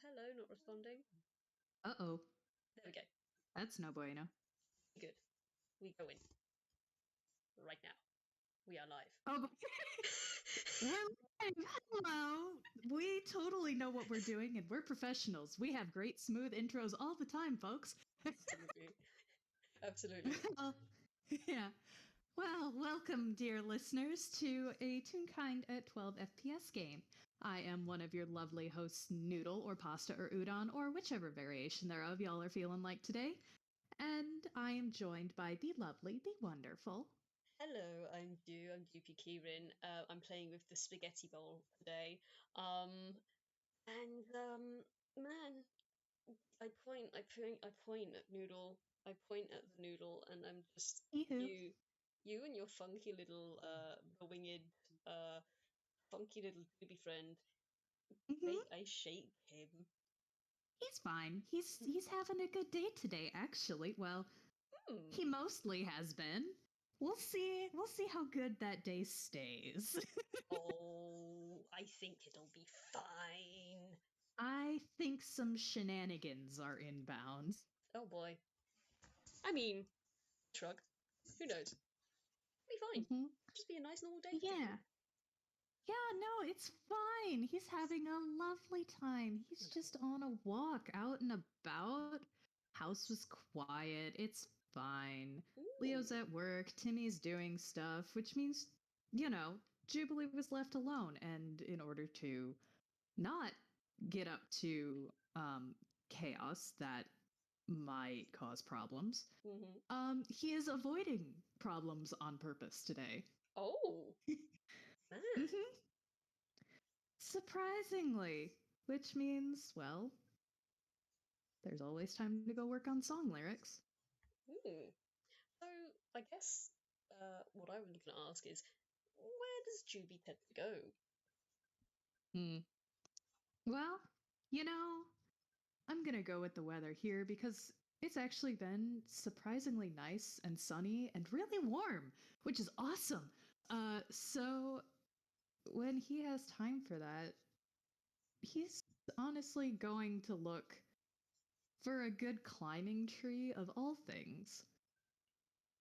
hello, not responding. Uh-oh. There we go. That's no bueno. Good. We go in. Right now. We are live. Oh, we're live. Hello. We totally know what we're doing, and we're professionals. We have great, smooth intros all the time, folks. Absolutely. Absolutely. Well, yeah. Well, welcome, dear listeners, to a Toonkind at 12 FPS game. I am one of your lovely hosts, Noodle, or Pasta, or Udon, or whichever variation thereof y'all are feeling like today. And I am joined by the lovely, the wonderful... Hello, I'm Dupi Kieran. I'm playing with the spaghetti bowl today. Man, I point at Noodle. I point at the Noodle, and I'm just Ew. you and your funky little winged funky little doobie friend. Mm-hmm. I shake him. He's fine. He's having a good day today, actually. Well, Hmm. he mostly has been. We'll see. We'll see how good that day stays. Oh, I think it'll be fine. I think some shenanigans are inbound. Oh boy. I mean, shrug. Who knows? Be fine. Mm-hmm. Just be a nice normal day for Yeah. you. Yeah, no, it's fine. He's having a lovely time. He's just on a walk out and about. House was quiet. It's fine. Leo's Ooh. at work. Timmy's doing stuff, which means, Jubilee was left alone. And in order to not get up to chaos that might cause problems, Mm-hmm. he is avoiding problems on purpose today. Oh, man. Mm-hmm. Surprisingly, which means, well, there's always time to go work on song lyrics. Hmm. So, I guess what I was going to ask is, where does Juby tend to go? Hmm. Well, I'm gonna go with the weather here because it's actually been surprisingly nice and sunny and really warm, which is awesome. So when he has time for that, he's honestly going to look for a good climbing tree of all things.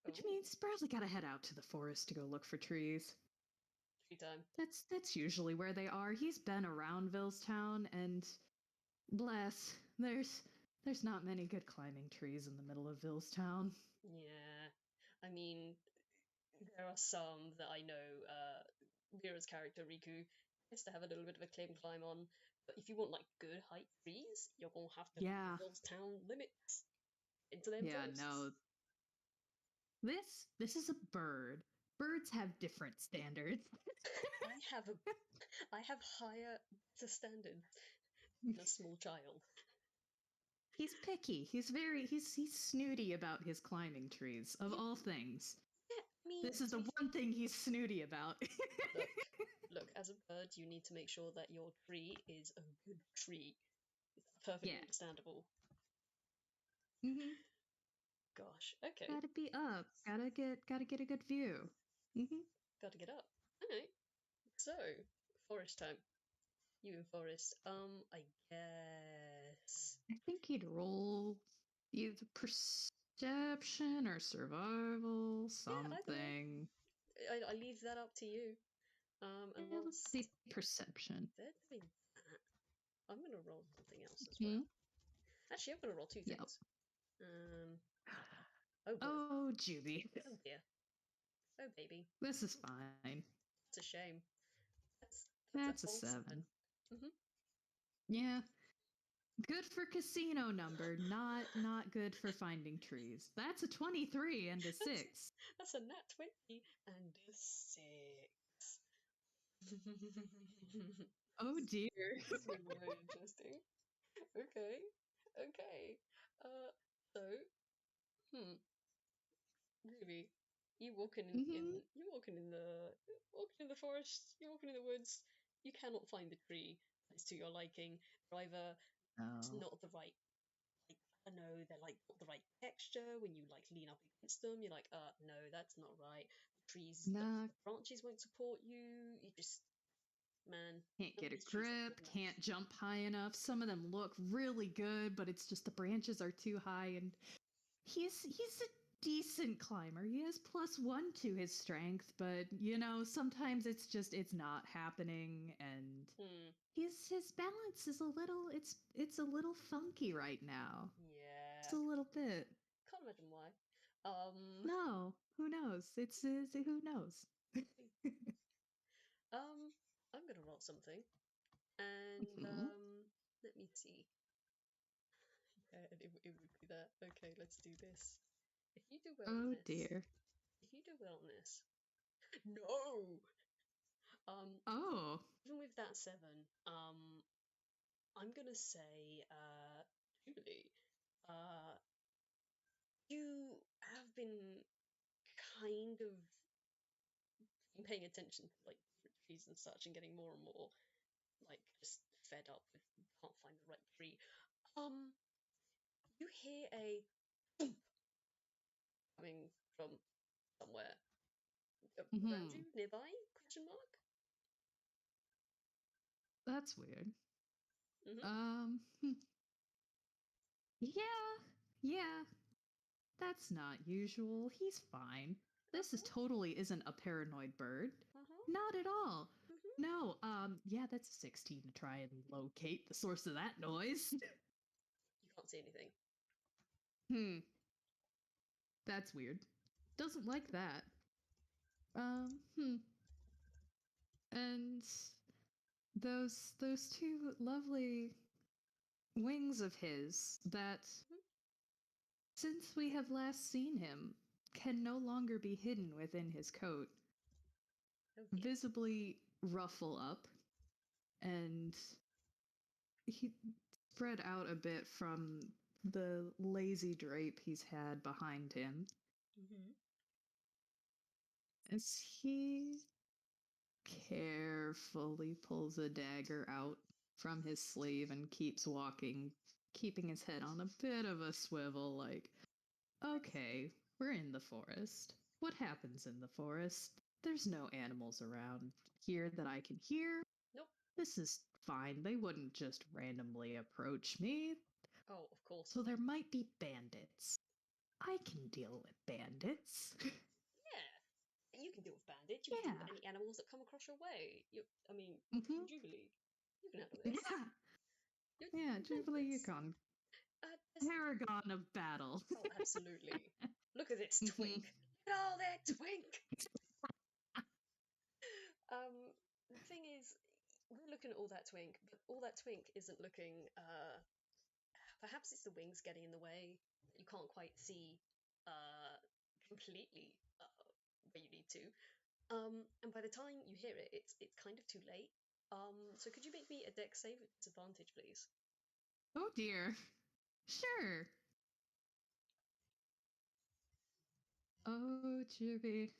Which Oh, means probably gotta head out to the forest to go look for trees. free time. That's usually where they are. He's been around Villestown, and bless, there's not many good climbing trees in the middle of Villestown. Yeah. I mean, there are some that I know Vera's character, Riku, has to have a little bit of a climb on. But if you want, like, good height trees, you're going to have to leave Yeah, those town limits into them yeah, forests. no. This is a bird. Birds have different standards. I have a I have higher standards than a small child. He's picky. He's snooty about his climbing trees, of Yeah, all things. I mean, This is the one thing he's snooty about. look, look, as a bird, you need to make sure that your tree is a good tree. It's perfectly Yeah. understandable. Mm-hmm. Gosh, okay, Gotta be up. Gotta get a good view. Mm-hmm. gotta get up. Alright, so, forest time. You in forest. I guess. I think he'd roll either perception or survival, Yeah, either way. something. I leave that up to you. And Yeah, let's whilst see perception. they're doing that, I'm gonna roll something else as Hmm. well. Actually, I'm gonna roll two Yep. things. Oh boy. Oh, Juby. Oh dear. Oh baby. This is fine. It's a shame. That's a That's a whole 7. 7. Mm-hmm. Yeah. Good for casino number, not good for finding trees. That's a 23 and a That's 6. that's a nat 20 and a 6. Oh dear. This is very interesting. Okay. Okay. Uh so, hmm, Ruby, Hmm. walking in the forest, you're walking in the woods, you cannot find the tree that is to your liking. They're either it's Oh. not the right, like, I don't know, they're like not the right texture when you like lean up against them, you're like, no, that's not right. The Nah. branches won't support you, you just Man, Can't get a nobody's trees are good grip, enough. can't jump high enough. Some of them look really good, but it's just the branches are too high, and he's a decent climber. He has +1 to his strength, but sometimes it's not happening, and Hmm. his balance is it's a little funky right now. Just Yeah. a little bit. Can't imagine why. Um. No, who knows? It's who knows. um. I'm gonna roll something, and Mhm. let me see. Yeah, it would be that. Okay, let's do this. If you do Oh wellness, dear. if you do wellness, no. Um. Oh. Even with that 7, I'm gonna say, Jubilee, uh, you have been kind of paying attention to like different trees and such, and getting more and more like just fed up with can't find the right tree. Um, you hear a coming from somewhere around Hmm. you, nearby? Question mark. That's weird. Mm-hmm. Hmm. Yeah. Yeah. That's not usual. He's fine. Uh This is huh. totally isn't a paranoid bird. Uh huh. Not at all. Mm-hmm. No, yeah, that's a 16 to try and locate the source of that noise. You can't see anything. Hmm, that's weird. Doesn't like that. Hmm. And those two lovely wings of his that, Mm-hmm. since we have last seen him, can no longer be hidden within his coat, Oh dear. visibly ruffle up, and he spread out a bit from the lazy drape he's had behind him Mm-hmm. as he carefully pulls a dagger out from his sleeve and keeps walking, keeping his head on a bit of a swivel, like, okay, we're in the forest. What happens in the forest? There's no animals around here that I can hear. Nope. This is fine. They wouldn't just randomly approach me. Oh, of course So not. there might be bandits. I can deal with bandits. Yeah, you can deal with bandits. You can deal with Yeah. any animals that come across your way. I mean, Hmm. Jubilee, you can handle this. Yeah. You Yeah, can handle Jubilee this. Ukon. There's Paragon of battle. Oh, absolutely. Look at this Hmm. twink. Look at all that twink. The thing is, we're looking at all that twink, but all that twink isn't looking. Perhaps it's the wings getting in the way. You can't quite see uh, completely where you need to. And by the time you hear it, it's kind of too late. So could you make me a deck save with disadvantage, please? Oh dear. Sure. Oh, Jibby.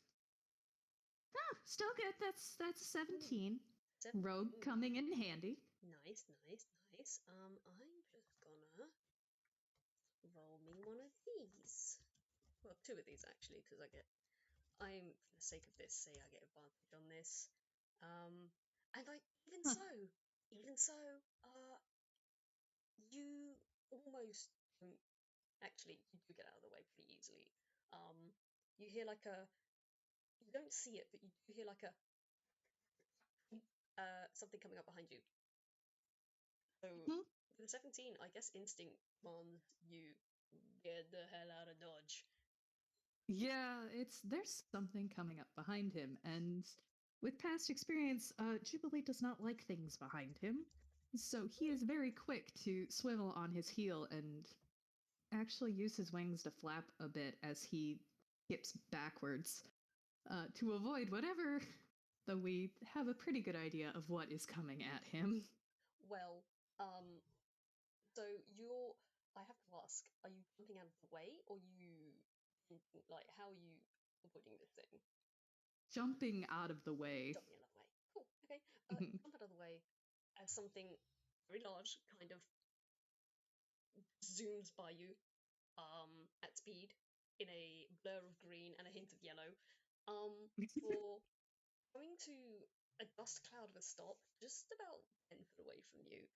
Ah, still good. That's a Ooh, 17. 17. Rogue coming in handy. Nice, nice, nice. I'm just gonna roll me one of these. Well, two of these actually, because I'm for the sake of this, say I get advantage on this. And like Huh. even so, you almost actually you do get out of the way pretty easily. You hear like a you don't see it, but you do hear like a something coming up behind you. So Mhm. with a 17, I guess instinct commands you get the hell out of Dodge. Yeah, there's something coming up behind him, and with past experience, Jubilee does not like things behind him. So he is very quick to swivel on his heel and actually use his wings to flap a bit as he skips backwards to avoid whatever, though we have a pretty good idea of what is coming at him. Well, so you're. I have to ask: are you jumping out of the way, or you like how are you avoiding this thing? Jumping out of the way. Jumping out of the way. Cool. Okay. You Mhm. jump out of the way as something very large kind of zooms by you at speed in a blur of green and a hint of yellow. For going to a dust cloud of a stop just about 10 foot away from you.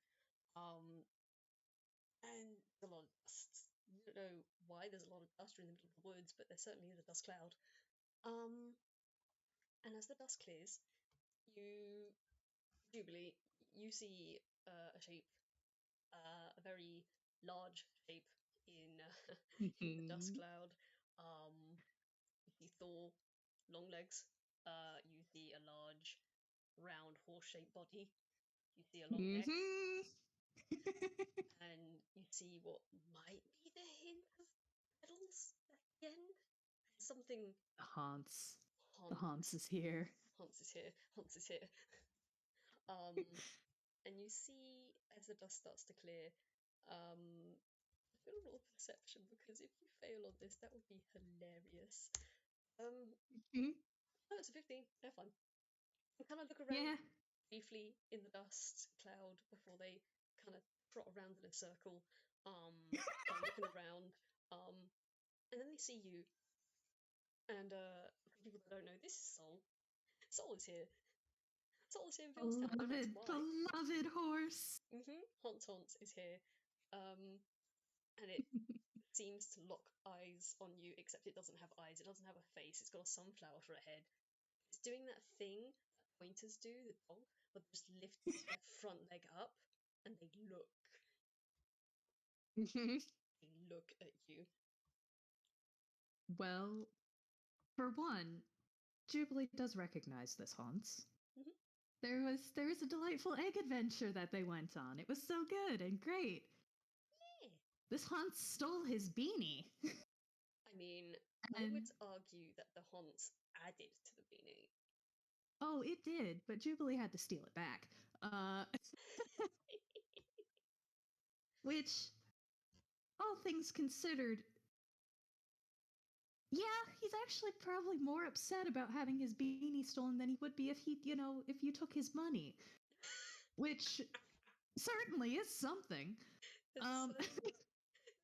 And there's a lot of dust. You don't know why there's a lot of dust. You're in the middle of the woods, but there certainly is a dust cloud. Um, and as the dust clears, you, Jubilee, you see a shape, a very large shape in in the dust Mhm. cloud. Um, you see Thor, long legs. You see a large, round, horse-shaped body. You see a long neck, Mhm. and you see what might be the hint of petals at the end. Something Hans. The Hans Hans. is here. Hans is here. Hans is here. Um, and you see as the dust starts to clear, feel roll perception because if you fail on this, that would be hilarious. Um, Mhm. no, it's a 15. They're fine. You kind of look around Yeah. briefly in the dust cloud before they kind of trot around in a circle, kind of looking around. And then they see you. And for people that don't know, this is Sol. Sol is here. Sol is here in Billstown, and that's Beloved, why. beloved horse. Haunts is here. And it seems to lock eyes on you, except it doesn't have eyes. It doesn't have a face. It's got a sunflower for a head. It's doing that thing that pointers do, the dog, but just lifts their front leg up and Mhm. they look at you. Well, for one, Jubilee does recognize this Hans. Hmm. There was a delightful egg adventure that they went on. It was so good and great. Yeah. This Hans stole his beanie. I mean, I would And argue that the haunts added to the beanie. oh, it did, but Jubilee had to steal it back. Which, all things considered, yeah, he's actually probably more upset about having his beanie stolen than he would be if if you took his money, which certainly is something. There's a Um, certain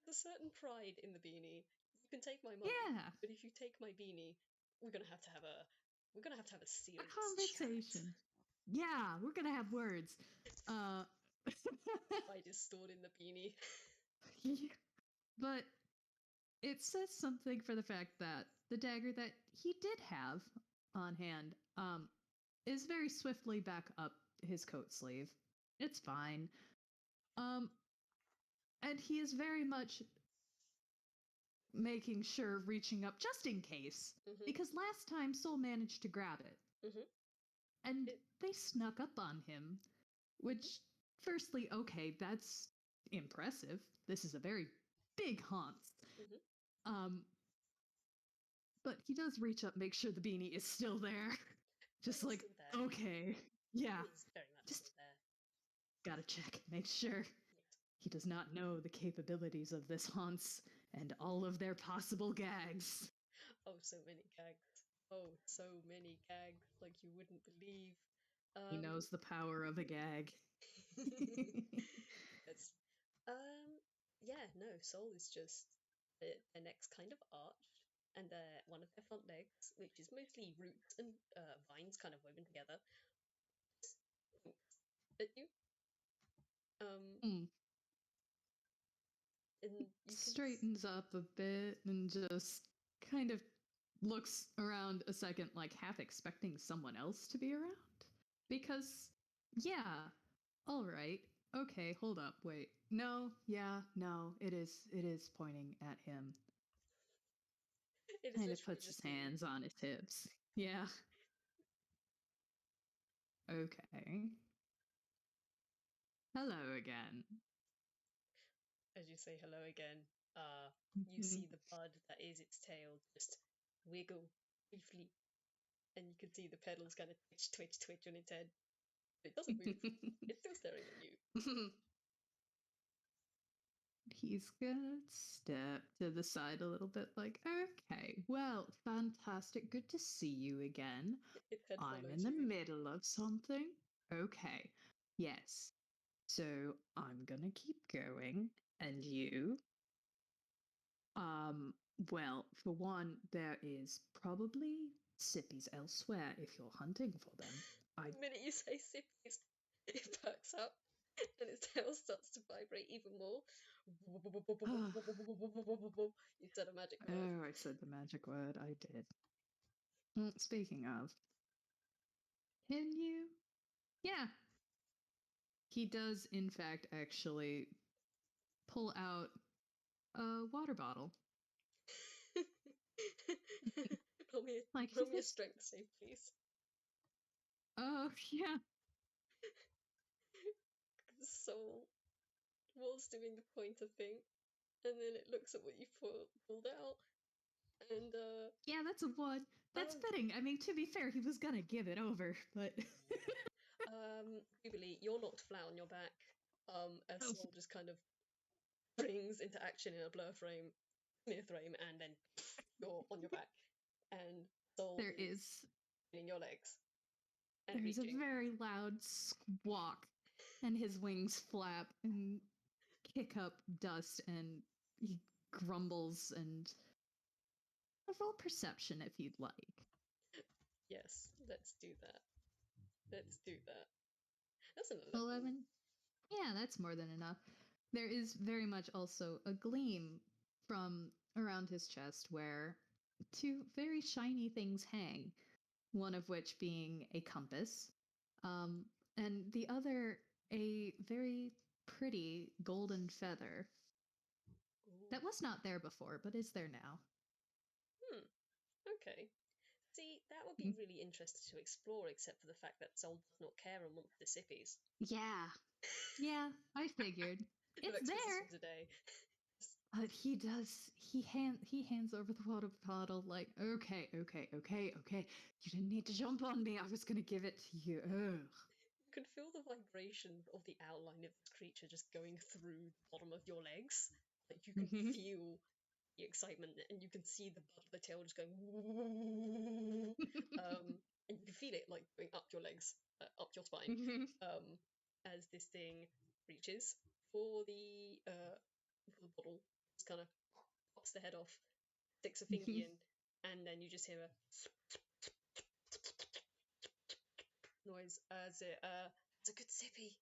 there's a certain pride in the beanie. You can take my money, yeah, but if you take my beanie, we're gonna have to have a we're gonna have to have a a serious chat. conversation. Yeah, we're gonna have words. Uh, Pride is stored in the beanie. but it says something for the fact that the dagger that he did have on hand is very swiftly back up his coat sleeve. It's fine. Um, and he is very much making sure reaching up just in case, Mhm. because last time Soul managed to grab it, Mhm. and It. they snuck up on him. Mhm. Which, firstly, okay, that's impressive. This is a very big haunt. Mhm. Um, but he does reach up, make sure the beanie is still there. It Just is like, still there. okay, yeah, It is very much still just there. gotta check, make sure. Yes. He does not know the capabilities of this haunts and all of their possible gags. Oh, so many gags. Oh, so many gags, like you wouldn't believe. He Um. knows the power of a gag. Yes. Um. Yeah. No. Soul is just their neck's kind of arched, and one of their front legs, which is mostly roots and vines, kind of woven together, winks at you. Um. Hmm. And you can. Straightens up a bit and just kind of looks around a second, like half expecting someone else to be around. Because, yeah, all right, okay, hold up, wait. No, yeah, no, it is pointing at him. It is Kind of literally puts his just you. hands on his hips. Yeah, okay. Hello again. As you say hello again, you see Mhm. the bud that is its tail just wiggle briefly, and you can see the petals kind of twitch, twitch, twitch on its head. But it doesn't move. It's still staring at you. He's gonna step to the side a little bit, like, okay, well, fantastic. Good to see you again. Its head I'm in follows the you. middle of something. Okay, yes. So I'm gonna keep going. And you? Well, for one, there is probably sippies elsewhere if you're hunting for them. The minute you say sippies, it perks up and its tail starts to vibrate even more. You said a magic word. Oh, I said the magic word. I did. Speaking of, can you? Yeah. He does, in fact, actually pull out a water bottle. roll, me a, Like roll me a this. strength save, please. Oh, yeah. Soul was doing the pointer thing, and then it looks at what you pulled out, and Yeah, that's a 1. That's oh, fitting. I mean, to be fair, he was gonna give it over, but. Jubilee, you're knocked flat on your back. As Oh, Soul just kind of springs into action in a blur frame, near frame, and then you're on your back, and Soul there is is. in your legs and There's a reaching. very loud squawk, and his wings flap and kick up dust, and he grumbles and. Roll perception if you'd like. Yes, let's do that. Let's do that. That's an 11. 11? Yeah, that's more than enough. There is very much also a gleam from around his chest where 2 very shiny things hang, one of which being a compass, and the other a very pretty golden feather Ooh. that was not there before, but is there now. Hmm. Okay. See, that would be really interesting to explore, except for the fact that Soul does not care and wants the sippies. Yeah, yeah, I figured. No It's exposition there. today. But he does. He hands over the water bottle like, okay, okay, okay, okay. You didn't need to jump on me. I was gonna give it to you. Ugh. You can feel the vibration of the outline of this creature just going through the bottom of your legs. Like you can feel the excitement, and you can see the butt of the tail just going. And you can feel it like going up your legs, up your spine, um, as this thing reaches for the bottle. Just kind of pops the head off, sticks a finger in, and then you just hear a noise as it's a good sippy.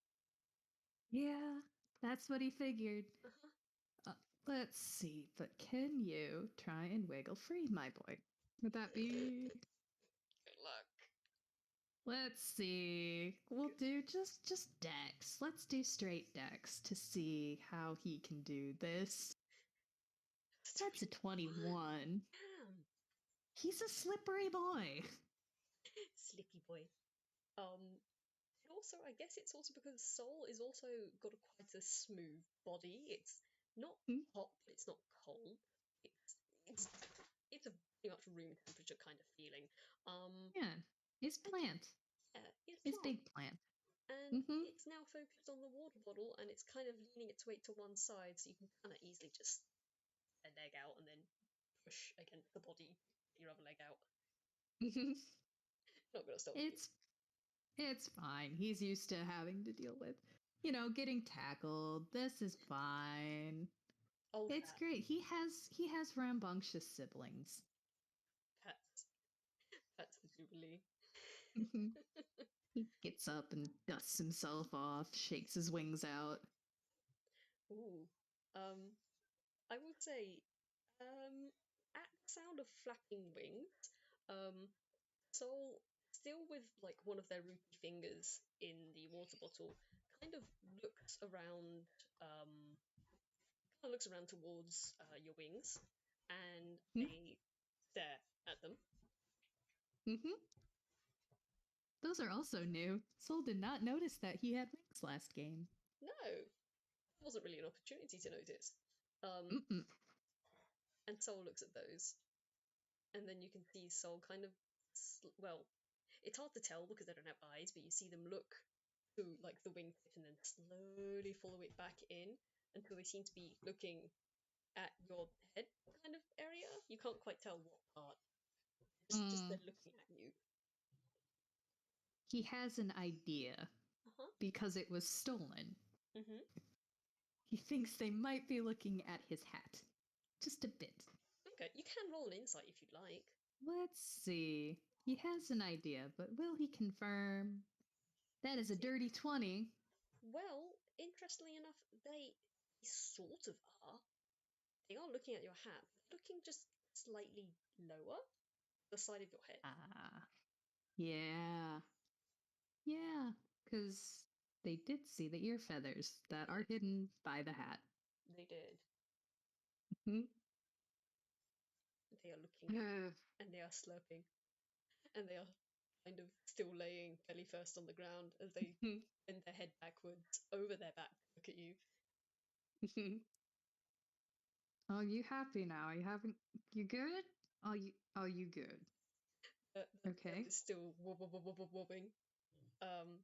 Yeah, that's what he figured. Uh-huh. Uh, let's see, but can you try and wiggle free, my boy? Would that be? Good luck. Let's see. We'll Good. do just Dex. Let's do straight Dex to see how he can do this. That's a 21. Damn. He's a slippery boy. Slippy boy. Um, and also, I guess it's also because Soul is also got quite a smooth body. It's not hot, but it's not cold. It's it's it's a pretty much room temperature kind of feeling. Yeah, his And plant. yeah, it's His plant, big plant. and Mm-hmm. it's now focused on the water bottle, and it's kind of leaning its weight to one side, so you can kind of easily just a leg out and then push against the body, your other leg out. Not gonna stop you. it's it's fine. He's used to having to deal with, getting tackled. This is fine. Oh, It's great. He has rambunctious siblings. that's that's the Jubilee. He gets up and dusts himself off, shakes his wings out. Ooh. Um, I would say, at the sound of flapping wings, um, Soul, still with like one of their rupee fingers in the water bottle, kind of looks around, kind of looks around towards your wings, and they stare at them. Mm-hmm. Those are also new. Soul did not notice that he had wings last game. No, it wasn't really an opportunity to notice. Um, Mm-mm. and Soul looks at those, and then you can see Soul kind of, well, it's hard to tell because they don't have eyes, but you see them look through like the wingtip and then slowly follow it back in until they seem to be looking at your head kind of area. You can't quite tell what part. Just they're Mm. looking at you. He has an idea Uh huh. because it was stolen. Mhm. He thinks they might be looking at his hat. Just a bit. Okay, you can roll an insight if you'd like. Let's see. He has an idea, but will he confirm? That is a See, dirty 20. well, interestingly enough, they sort of are. They are looking at your hat, looking just slightly lower the side of your head. Ah, yeah. Yeah, because they did see the ear feathers that They are did. hidden by the hat. They did. Mhm. They are looking Ugh. and they are slurping and they are kind of still laying belly first on the ground as they bend their head backwards over their back to look at you. Are you happy now? Are you having you good? Are you good? The head Okay. is still wobbing. Um,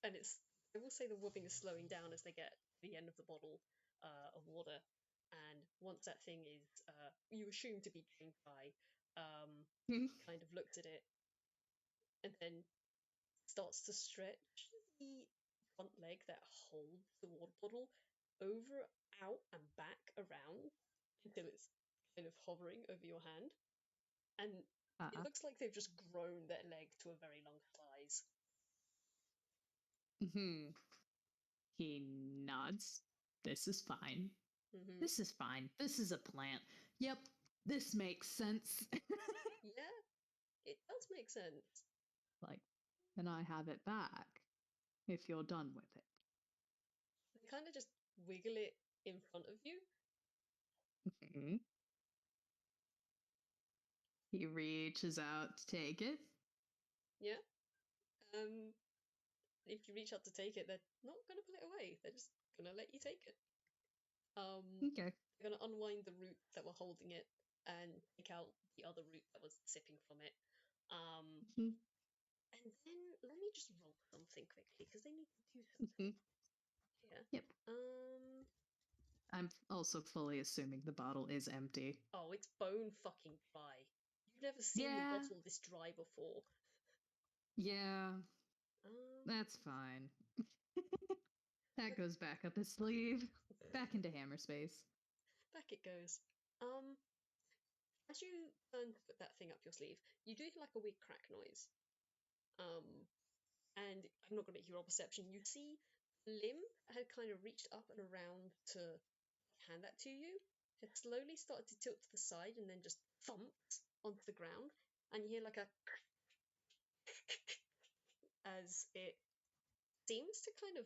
and it's I will say the wobbing is slowing down as they get to the end of the bottle of water. And once that thing is, you assume to be drained dry, kind of looks at it and then starts to stretch the front leg that holds the water bottle over, out, and back around until it's kind of hovering over your hand. And it uh, looks like they've just grown their leg to a very long size. mhm. He nods. This is fine. Hmm. This is fine. This is a plant. Yep, this makes sense. Yeah, it does make sense. Like, and I have it back if you're done with it. They kind of just wiggle it in front of you. Mhm. He reaches out to take it. Yeah. Um, if you reach out to take it, they're not going to pull it away. They're just going to let you take it. Okay. They're going to unwind the root that were holding it and take out the other root that was sipping from it. Um, Mhm. and then let me just roll something quickly because they need to do something Mhm. here. Yep. Um, I'm also fully assuming the bottle is empty. oh, it's bone fucking dry. You've never seen the Yeah. bottle this dry before. Yeah. Um, That's fine. That goes back up his sleeve. Back into hammer space. back it goes. Um, as you turn to put that thing up your sleeve, you do hear like a weird crack noise. Um, and I'm not going to hear your perception. You see, the limb had kind of reached up and around to hand that to you. Had slowly started to tilt to the side and then just thumps onto the ground, and you hear like a as it seems to kind of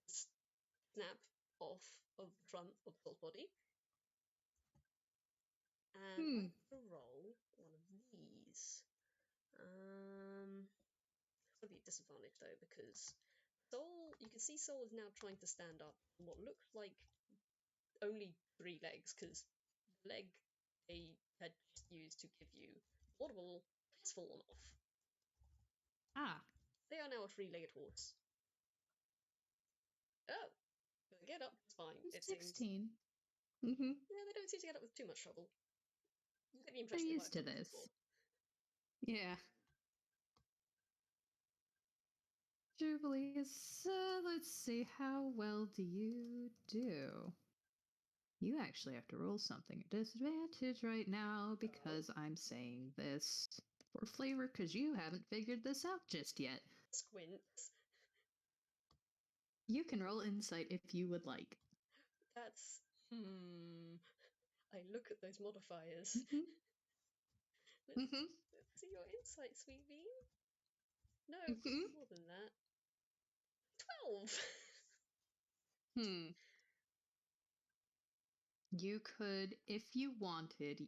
snap off of the front of Sol's body. And I'm Hmm. gonna roll one of these. It's gonna be a disadvantage though because Soul, you can see Soul is now trying to stand up on what looks like only three legs because the leg they had just used to give you Audible has fallen off. Ah. They are now a three-legged horse. Oh, they get up, it's fine, it seems. 16. Mm-hmm. Yeah, they don't seem to get up with too much trouble. You get the They're impression they might have used to done this this. before. Yeah. Jubilee, let's see, how well do you do? You actually have to roll something at disadvantage right now Oh, because I'm saying this for flavor because you haven't figured this out just yet. squints. You can roll insight if you would like. That's I look at those modifiers. Mm-hmm. Let's, Mm-hmm. let's see your insight, sweet bean. No, Mm-hmm. more than that. 12. Hmm. You could, if you wanted,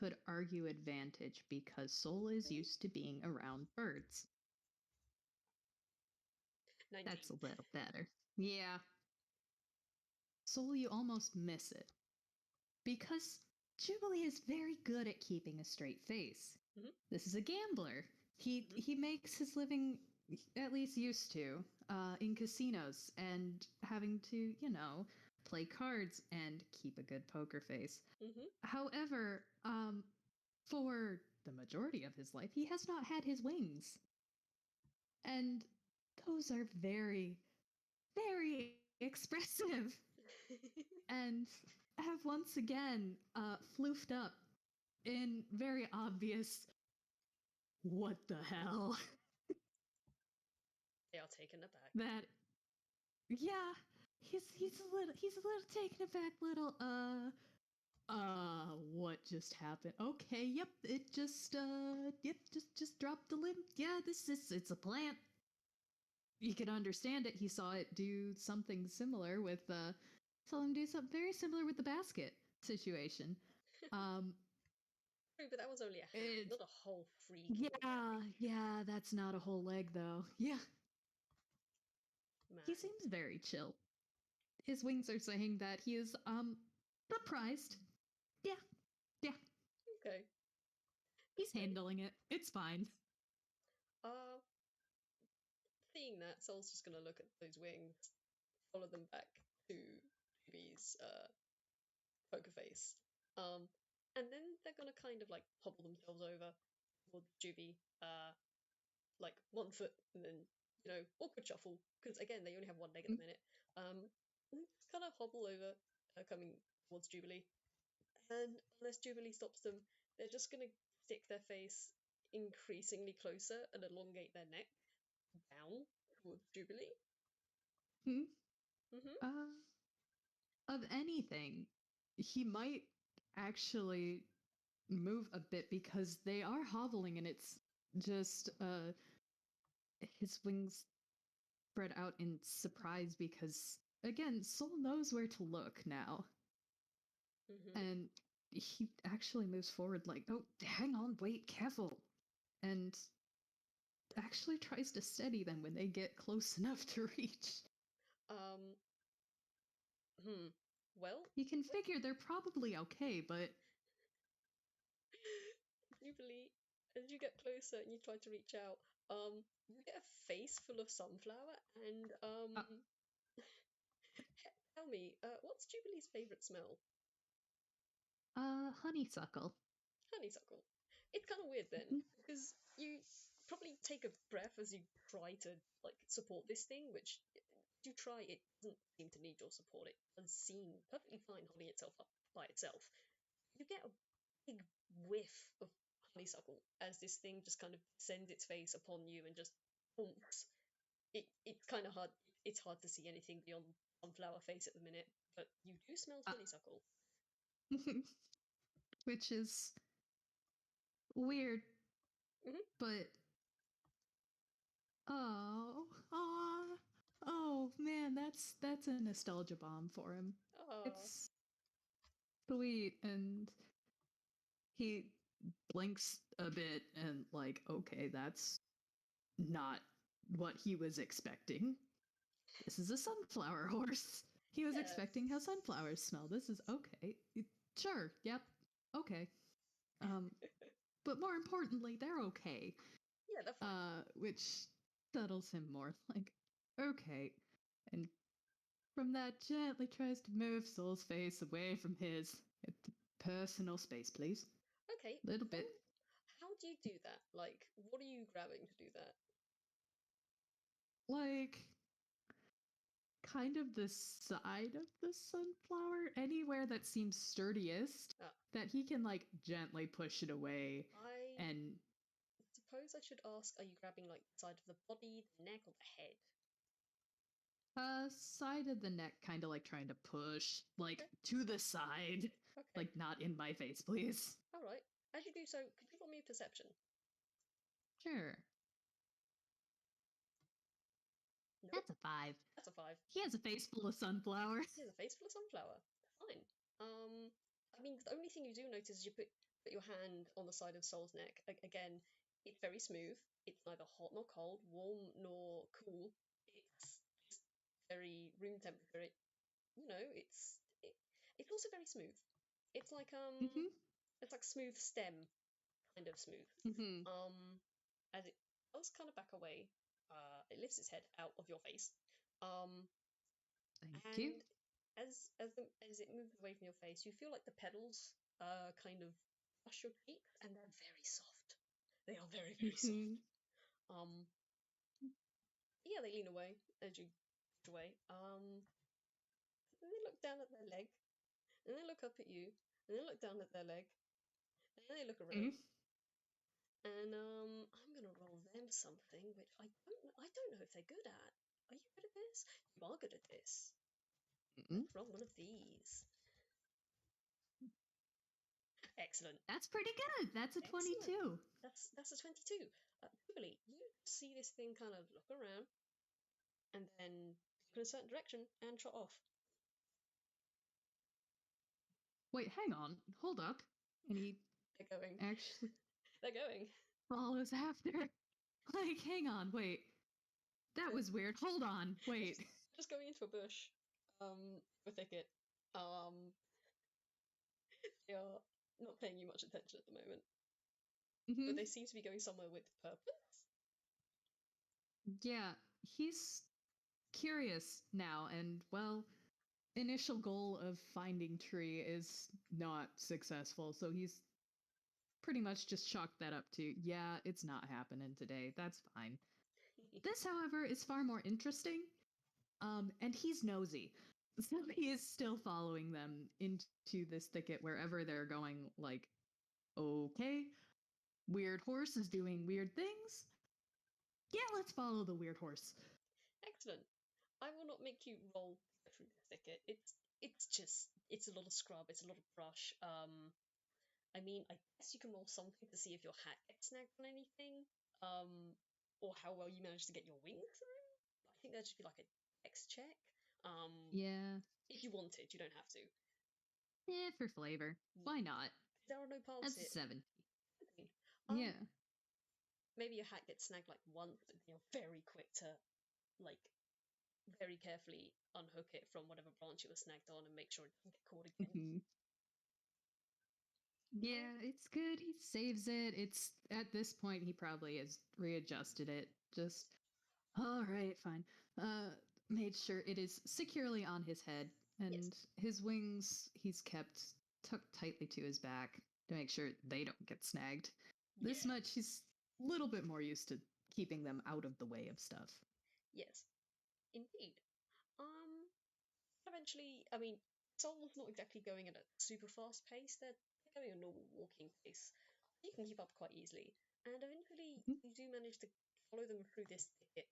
could argue advantage because Soul is Okay. used to being around birds. That's 19. a little better. Yeah. Soul, you almost miss it. Because Jubilee is very good at keeping a straight face. Mm-hmm, This is a gambler. He mm-hmm, he makes his living, at least used to, in casinos and having to, play cards and keep a good poker face. mm-hmm. However, for the majority of his life, he has not had his wings, and those are very, very expressive, and have once again floofed up in very obvious what the hell? They are taken aback. That yeah, he's a little taken aback, little what just happened? Okay, yep, it just just dropped the limb. Yeah, it's a plant. You can understand it. He saw it do something similar with saw him do something very similar with the basket situation. Um True, but that was only a hand, it not a whole freaking leg. yeah, that's not a whole leg though. Yeah. He Man. seems very chill. His wings are saying that he is surprised. Yeah. Yeah. Okay. He's Okay. handling it. It's fine. Uh, Seeing that, Sol's just gonna look at those wings, follow them back to Juby's poker face. Um, and then they're gonna kind of like hobble themselves over towards Juby, like one foot, and then awkward shuffle because again they only have one leg at the minute. And just kind of hobble over, coming towards Jubilee. And unless Jubilee stops them, they're just gonna stick their face increasingly closer and elongate their neck down towards Jubilee. Hmm? Mm-hmm. Uh, of anything, he might actually move a bit because they are hobbling and it's just his wings spread out in surprise because again, Soul knows where to look now. Mm-hmm. And he actually moves forward like, oh, hang on, wait, careful. And actually tries to steady them when they get close enough to reach. Um. Hmm. Well, You can figure they're probably okay, but Jubilee, as you get closer and you try to reach out, you get a face full of sunflower, and uh, tell me, what's Jubilee's favorite smell? honeysuckle. Honeysuckle. It's kind of weird then, because you probably take a breath as you try to like support this thing, which you try, it doesn't seem to need your support. It does seem perfectly fine holding itself up by itself. You get a big whiff of honeysuckle as this thing just kind of sends its face upon you and just haunts. It's kind of hard. It's hard to see anything beyond sunflower face at the minute, but you do smell Uh, honeysuckle. which is weird, Hmm. but oh, oh man, that's a nostalgia bomb for him. Oh, It's sweet, and he blinks a bit and like, okay, that's not what he was expecting. This is a sunflower horse. He was expecting how yes. sunflowers smell. This is okay. Sure, yep, okay. Um, but more importantly, they're okay. Yeah, they're fine. Which settles him more. Like, okay. And from that, gently tries to move Soul's face away from his. Personal space, please. Okay, Little how bit. how do you do that? Like, what are you grabbing to do that? Like, kind of the side of the sunflower, anywhere that seems sturdiest, Uh, that he can, like, gently push it away. I And, suppose I should ask: are you grabbing like the side of the body, the neck, or the head? side of the neck, kind of like trying to push, Okay, like, to the side. okay, Like, not in my face, please. all right. As you do so, could you roll me a perception? Sure. Nope, That's a 5. that's a five. He has a face full of sunflower. He has a face full of sunflower. Fine. I mean, the only thing you do notice is you put your hand on the side of Soul's neck. Again, it's very smooth. It's neither hot nor cold, warm nor cool. It's just very room temperature. It's also very smooth. It's like Mm-hmm. it's like smooth stem kind of smooth. Mm-hmm. Um, as it does kind of back away, it lifts its head out of your face. Um, Thank you. and as it moves away from your face, you feel like the petals kind of brush your cheeks, and they're very soft. They are very, very soft. Mm-hmm. Um, yeah, they lean away as you push away. And they look down at their leg, and they look up at you, and they look down at their leg, and then they look around, And I'm gonna roll them something which I don't know if they're good at. Are you good at this? You are good at this. Mm-mm. Let's roll one of these. Excellent. That's pretty good. That's a Excellent. 22. That's a 22. Jubilee, you see this thing kind of look around and then look in a certain direction and trot off. Wait, hang on. Hold up. And he They're going. actually They're going. follows after. Like, hang on, wait. That was weird. Hold on, Just, wait. just going into a bush, a thicket. Um, they are not paying you much attention at the moment, but Hmm. they seem to be going somewhere with purpose. Yeah, he's curious now, and well, initial goal of finding tree is not successful, so he's pretty much just chalked that up to, yeah, it's not happening today. That's fine. This, however, is far more interesting. And he's nosy. So he is still following them into this thicket wherever they're going, like, okay, weird horse is doing weird things. Yeah, let's follow the weird horse. Excellent. I will not make you roll through the thicket. It's a lot of scrub. It's a lot of brush. I mean, I guess you can roll something to see if your hat gets snagged on anything, or how well you manage to get your wing through. I think that should be like a dex check. Um, Yeah, if you wanted, you don't have to. for flavor. Yeah. Why not? There are no paths That's a here. 70. Okay. Yeah. Maybe your hat gets snagged like once, but you're very quick to like very carefully unhook it from whatever branch it was snagged on and make sure it doesn't get caught again. Mhm. Um, Yeah, it's good. He saves it. It's at this point he probably has readjusted it. Just all right, fine. Made sure it is securely on his head, yes, and his wings he's kept tucked tightly to his back to make sure they don't get snagged. yeah, This much he's a little bit more used to keeping them out of the way of stuff. yes, indeed. Um, Eventually, I mean, Soul's not exactly going at a super fast pace. They're going a normal walking pace. You can keep up quite easily, and eventually Mhm. you do manage to follow them through this thicket.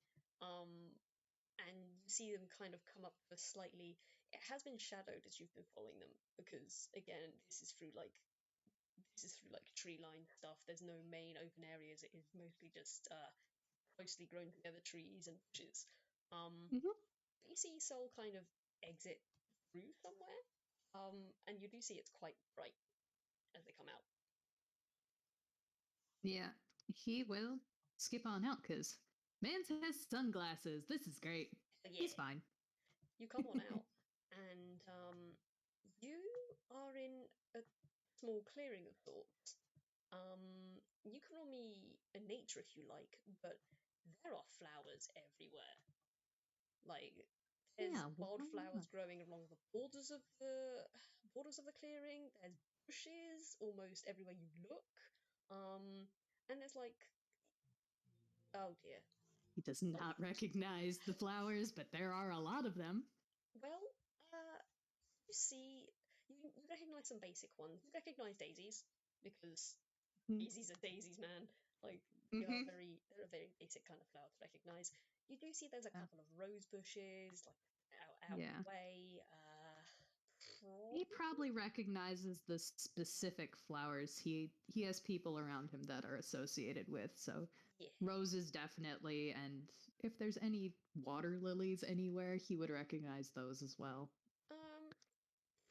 And you see them kind of come up to a slightly. It has been shadowed as you've been following them because again, this is through like tree line stuff. There's no main open areas. It is mostly just closely grown together trees and bushes. Mhm. But you see Soul kind of exit through somewhere. And you do see it's quite bright as they come out. Yeah, he will skip on out because man has sunglasses. This is great. But yeah, He's fine. you come on out, and you are in a small clearing of sorts. You can roll me a nature if you like, but there are flowers everywhere. Like there's Yeah, why wildflowers not? growing along the borders of the clearing. There's bushes almost everywhere you look. And there's like, oh dear, He does like not recognize the flowers, but there are a lot of them. well, uh, you see, you recognize some basic ones. You recognize daisies because daisies are daisies, man. Like Mm-hmm. they're a very basic kind of flower to recognize. You do see there's a couple of rose bushes, like out of Yeah. the way. He Probably, probably recognizes the specific flowers he has people around him that are associated with. So yeah. roses definitely, and if there's any water lilies anywhere, he would recognize those as well. Um,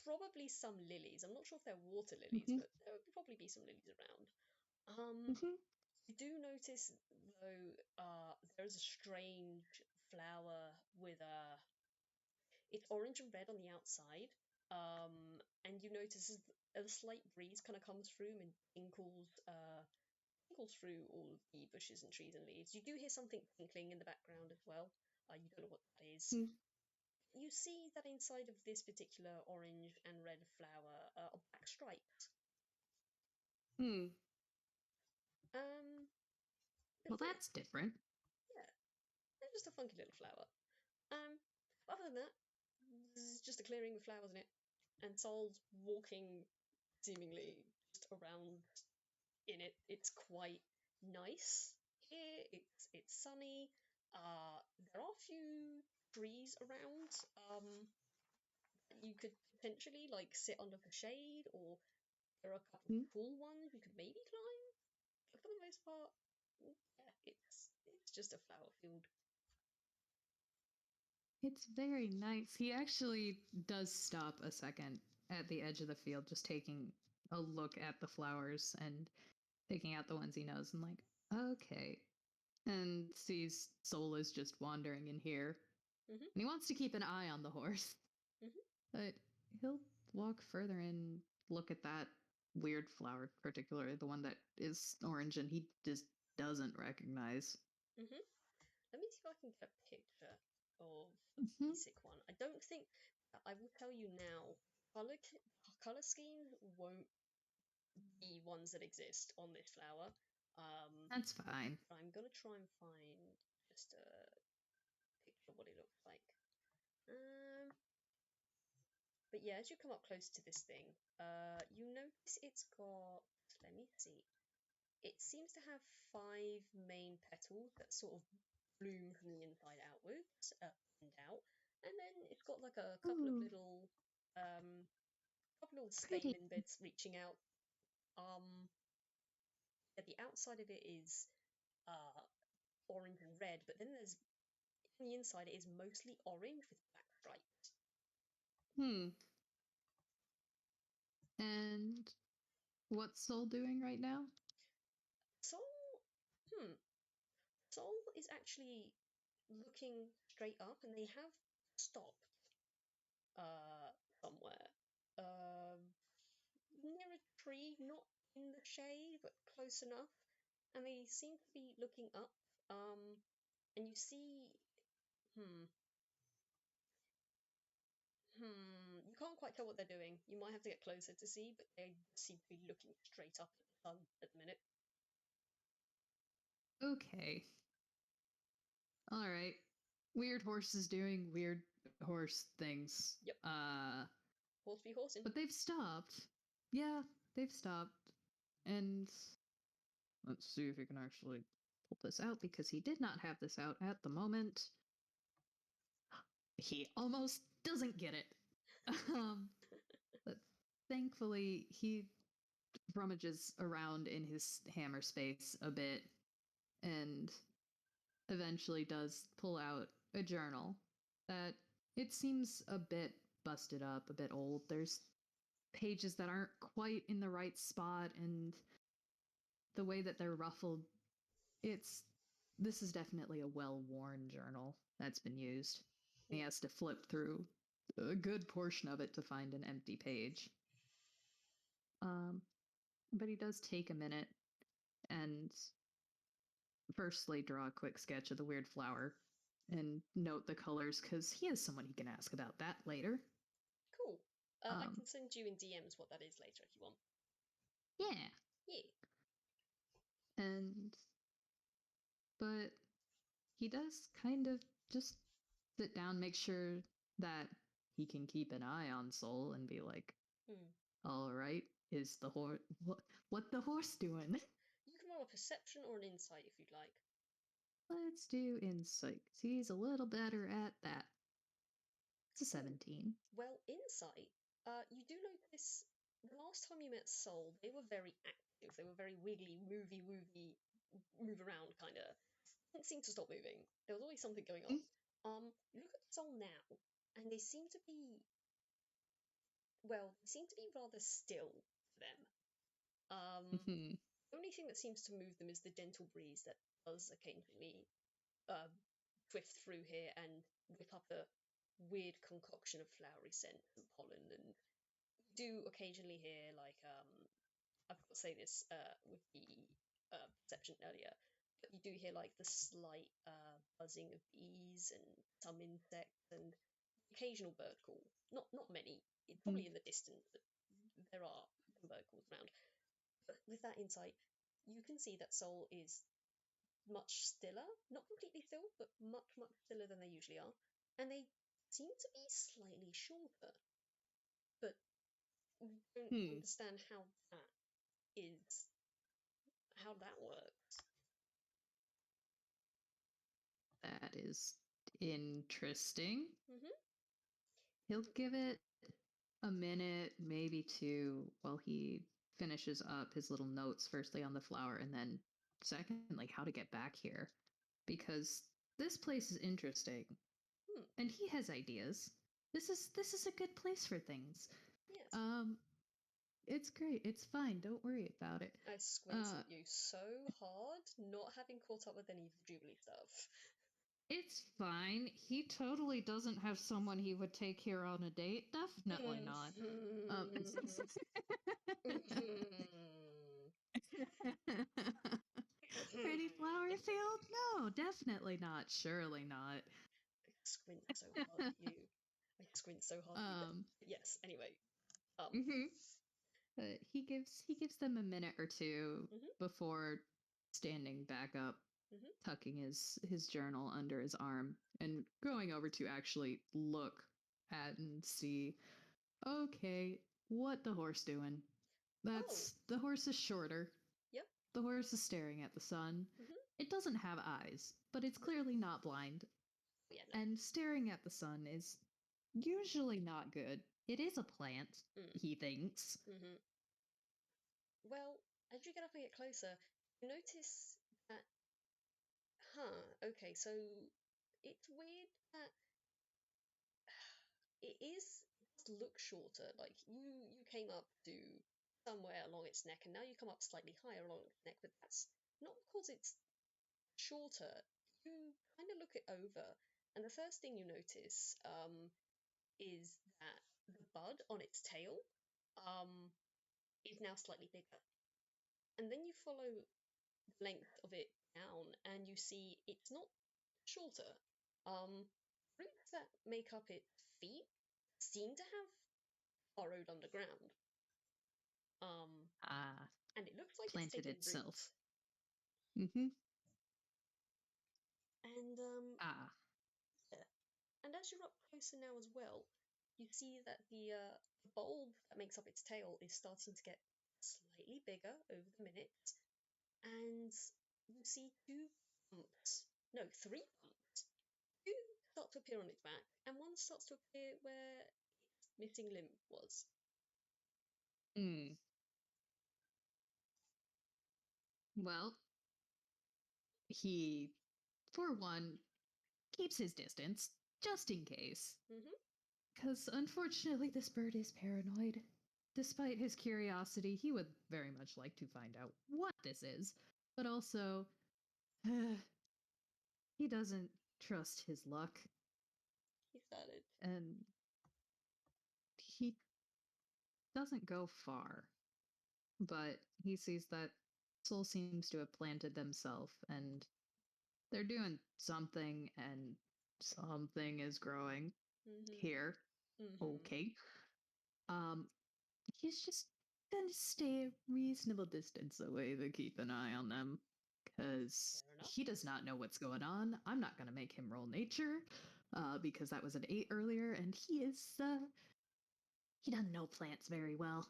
Probably some lilies. I'm not sure if they're water lilies, Mm-hmm. but there would probably be some lilies around. Um, Mm-hmm. you do notice though, there's a strange flower with it's orange and red on the outside. And you notice as a slight breeze kind of comes through and tinkles through all of the bushes and trees and leaves. You do hear something tinkling in the background as well. You don't know what that is. You see that inside of this particular orange and red flower are black stripes. Hmm. Um, but Well, yeah, that's different. yeah, they're just a funky little flower. Um, Other than that, this is just a clearing with flowers in it, and Sol's walking seemingly just around in it. It's quite nice here. It's sunny. There are a few trees around. You could potentially like sit under the shade, or there are a couple Hmm? of tall ones you could maybe climb. But for the most part, yeah, it's just a flower field. It's very nice. He actually does stop a second at the edge of the field, just taking a look at the flowers and picking out the ones he knows and like, okay. And sees Soul is just wandering in here. Mhm. And he wants to keep an eye on the horse. Mhm. But he'll walk further and look at that weird flower, particularly the one that is orange and he just doesn't recognize. Mhm. Let me see if I can get a picture of the Mm-hmm. basic one. I don't think I will tell you now. Color color schemes won't be ones that exist on this flower. Um, That's fine. but I'm gonna try and find just a picture of what it looks like. Um, but yeah, as you come up close to this thing, you notice it's got. Let me see. It seems to have five main petals that sort of bloom from the inside outwards, pinned out, and then it's got like a Ooh, couple little pretty. stamen bits reaching out. Um, at the outside of it is uh orange and red, but then there's on the inside it is mostly orange with black stripes. Hmm. And what's Soul doing right now? Soul, hmm, Soul is actually looking straight up, and they have stopped uh somewhere. Um, near a tree, not in the shade, but close enough. And they seem to be looking up. And you see, hmm, you can't quite tell what they're doing. You might have to get closer to see, but they seem to be looking straight up at the sun at the minute. Okay. All right. Weird horses doing weird horse things. Yep, horse be horsing. But they've stopped. Yeah, they've stopped. And let's see if he can actually pull this out because he did not have this out at the moment. He almost doesn't get it. Um, but thankfully, he rummages around in his hammer space a bit and eventually does pull out a journal that it seems a bit busted up, a bit old. There's pages that aren't quite in the right spot, and the way that they're ruffled, it's this is definitely a well-worn journal that's been used. He Hmm. has to flip through a good portion of it to find an empty page. Um, but he does take a minute and firstly draw a quick sketch of the weird flower and note the colors because he has someone he can ask about that later. Cool. I Um, can send you in DMs what that is later if you want. yeah, Yeah. and but he does kind of just sit down, make sure that he can keep an eye on Soul and be like, Hmm. "All right, is the horse what the horse doing?" You can roll a perception or an insight if you'd like. Let's do insight. 'Cause he's a little better at that. It's a Cool. 17. Well, insight. You do notice the last time you met Soul, they were very active. They were very wiggly, movie, move around kind of. Didn't seem to stop moving. There was always something going on. Look at Soul now, and they seem to be they seem to be rather still for them. Mhm. The only thing that seems to move them is the gentle breeze that does occasionally uh, drift through here and whip up a weird concoction of flowery scents and pollen. And you do occasionally hear I've got to say this with the perception earlier, but you do hear like the slight buzzing of bees and some insects and occasional bird call. Not many. It's probably in the distance, but there are some bird calls around. But with that insight, you can see that Soul is much stiller, not completely still, but much stiller than they usually are, and they seem to be slightly shorter. But we don't Hmm. understand is how that works. That is interesting. Mm-hmm. He'll give it a minute, maybe two, while he finishes up his little notes, firstly on the flower, and then secondly, how to get back here. Because this place is interesting, Hmm. and he has ideas. This is a good place for things. Yes. Um, it's great. It's fine. Don't worry about it. I squint Uh, at you so hard, not having caught up with any of the Jubilee stuff. it's fine. He totally doesn't have someone he would take here on a date. Definitely not. Mhm. Mhm. Pretty flower field? No, definitely not. Surely not. I squint so hard at you. I squint so hard at you. But um, yes, anyway. Um. mhm. He gives them a minute or two Mhm. before standing back up, Mhm. tucking his journal under his arm, and going over to actually look at and see. Okay, what the horse doing? Oh. The horse is shorter. Yep. The horse is staring at the sun. Mhm. It doesn't have eyes, but it's Mhm. clearly not blind. Yeah. No. And staring at the sun is usually not good. It is a plant, Mm. he thinks. Mhm. Well, as you get up and get closer, you notice that. Huh. Okay. So it's weird that it does look shorter. Like you came up to somewhere along its neck, and now you come up slightly higher along its neck, but that's not because it's shorter. You kind of look it over, and the first thing you notice is that the bud on its tail um, is now slightly bigger. And then you follow the length of it down, and you see it's not shorter. Roots that make up its feet seem to have burrowed underground. Um, Ah, and it looks like it's planted taken itself. root. Mm-hmm. And Ah. yeah. And as you're up closer now as well, you see that the bulb that makes up its tail is starting to get slightly bigger over the minutes, and you see two bumps. No, three bumps. Two start to appear on its back, and one starts to appear where its missing limb was. Hmm. Well, he, for one, keeps his distance, just in case. Mm-hmm. Because unfortunately, this bird is paranoid. Despite his curiosity, he would very much like to find out what this is, but also, he doesn't trust his luck, He started. and he doesn't go far. But he sees that Soul seems to have planted themselves, and they're doing something, and something is growing Mm-hmm. here. Mm-hmm. Okay. Um, he's just gonna stay a reasonable distance away to keep an eye on them. Because Fair enough. he does not know what's going on. I'm not gonna make him roll nature, because that was an 8 earlier, and he doesn't know plants very well.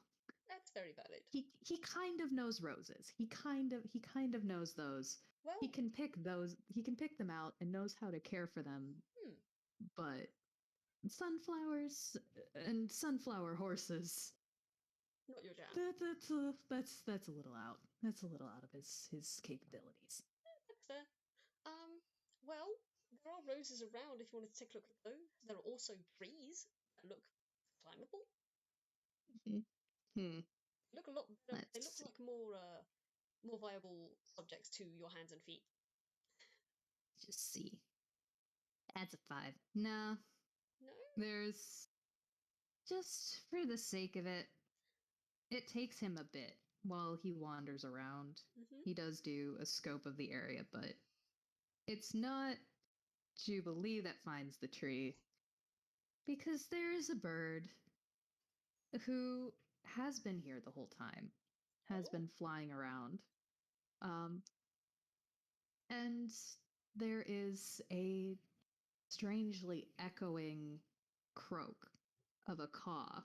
That's very valid. He kind of knows roses. He kind of knows those. He Well, can pick those. He can pick them out and knows how to care for them. hmm, But sunflowers and sunflower horses, not your jam. that's a little out. That's a little out of his capabilities. That's fair. Um, well, there are roses around if you wanted to take a look at those. There are also trees that look climbable. Mhm. Hmm. They look a lot better. They Let's look see. like more viable subjects to your hands and feet. Just see. That's a 5. No, No? there's just for the sake of it. It takes him a bit while he wanders around. Mm-hmm. He does do a scope of the area, but it's not Jubilee that finds the tree because there is a bird who has been here the whole time, has Oh. been flying around. Um, and there is a strangely echoing croak of a caw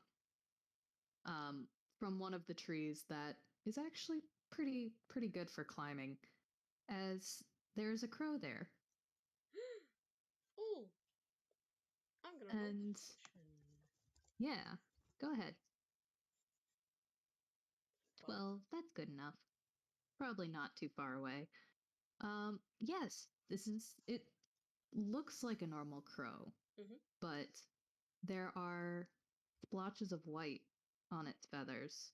from one of the trees that is actually pretty good for climbing, as there's a crow there. I'm gonna roll And perception. yeah, go ahead. 12. 12, that's good enough. Probably not too far away. Yes, it looks like a normal crow, Mm-hmm. but there are splotches of white on its feathers,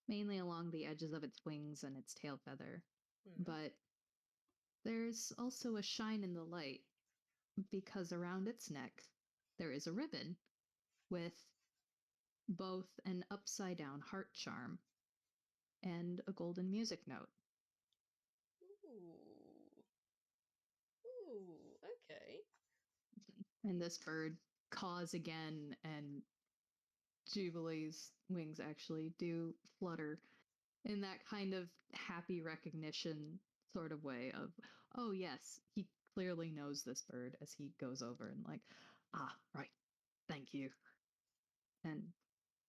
mainly along the edges of its wings and its tail feather. Mm-hmm. But there's also a shine in the light because around its neck there is a ribbon with both an upside down heart charm and a golden music note. Ooh. Ooh. Okay. And this bird caws again, and Jubilee's wings actually do flutter in that kind of happy recognition sort of way of, oh, yes, he clearly knows this bird as he goes over and, like, ah, right, thank you. And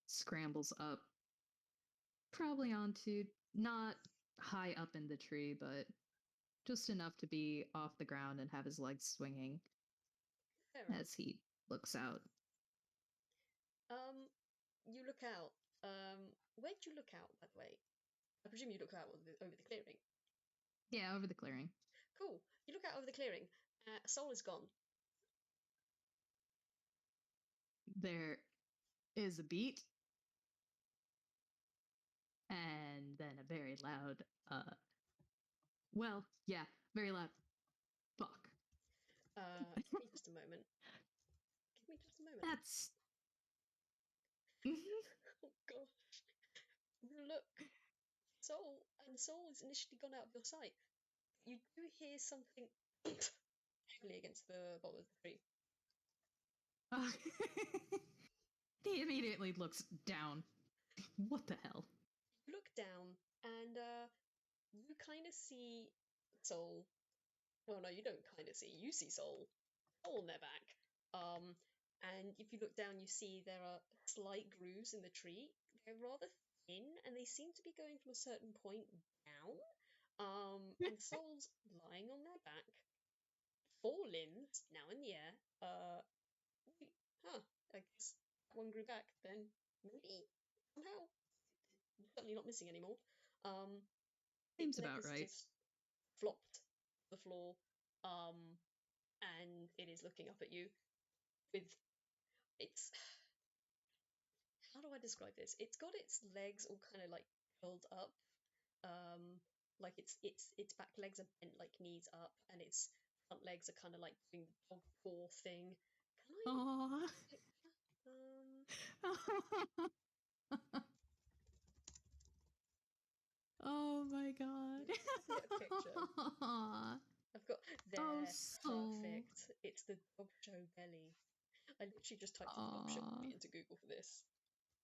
scrambles up, probably onto not high up in the tree, but just enough to be off the ground and have his legs swinging Fair enough. as he looks out. Um, you look out. Where'd you look out, by the way? I presume you look out over the clearing. Yeah, over the clearing. Cool. You look out over the clearing. Soul is gone. There is a beat, and then a very loud, well, yeah, very loud, fuck. Give me just a moment. Give me just a moment. That's. Mhm. Oh gosh. Look, Soul and Soul is initially gone out of your sight. You do hear something heavily against the bottom of the tree. He immediately looks down. What the hell? You look down and you kind of see Soul. Well, no, you don't kind of see. You see Soul. Soul on their back. Um, and if you look down, you see there are slight grooves in the tree. They're rather thin, and they seem to be going from a certain point down. And Soul's lying on their back, four limbs now in the air. Wait, huh? I guess one grew back. Then maybe somehow certainly not missing anymore. Um, its Seems neck about is right. just flopped to the floor, um, and it is looking up at you with its. How do I describe this? It's got its legs all kind of like curled up, um, like its back legs are bent like knees up, and its front legs are kind of like doing the dog paw thing. Can I Aww. picture? Oh my god. Let me see if I can get a picture. I've got Oh, there, soul. perfect. It's the dog show belly. I literally just typed in dog show belly Aww. into Google for this.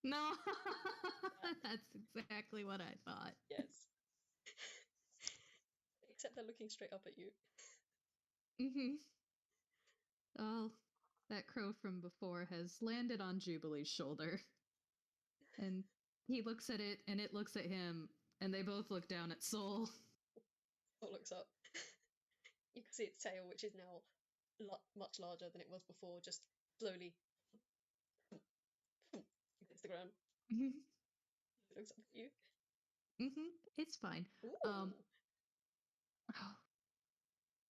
No, That, that's exactly what I thought. yes. Except they're looking straight up at you. Hmm. Oh, that crow from before has landed on Jubilee's shoulder, and he looks at it, and it looks at him, and they both look down at Soul. Soul looks up. You can see its tail, which is now much larger than it was before, just slowly hits the ground. Hmm. It looks up at you. It's fine. Um, Ooh. oh,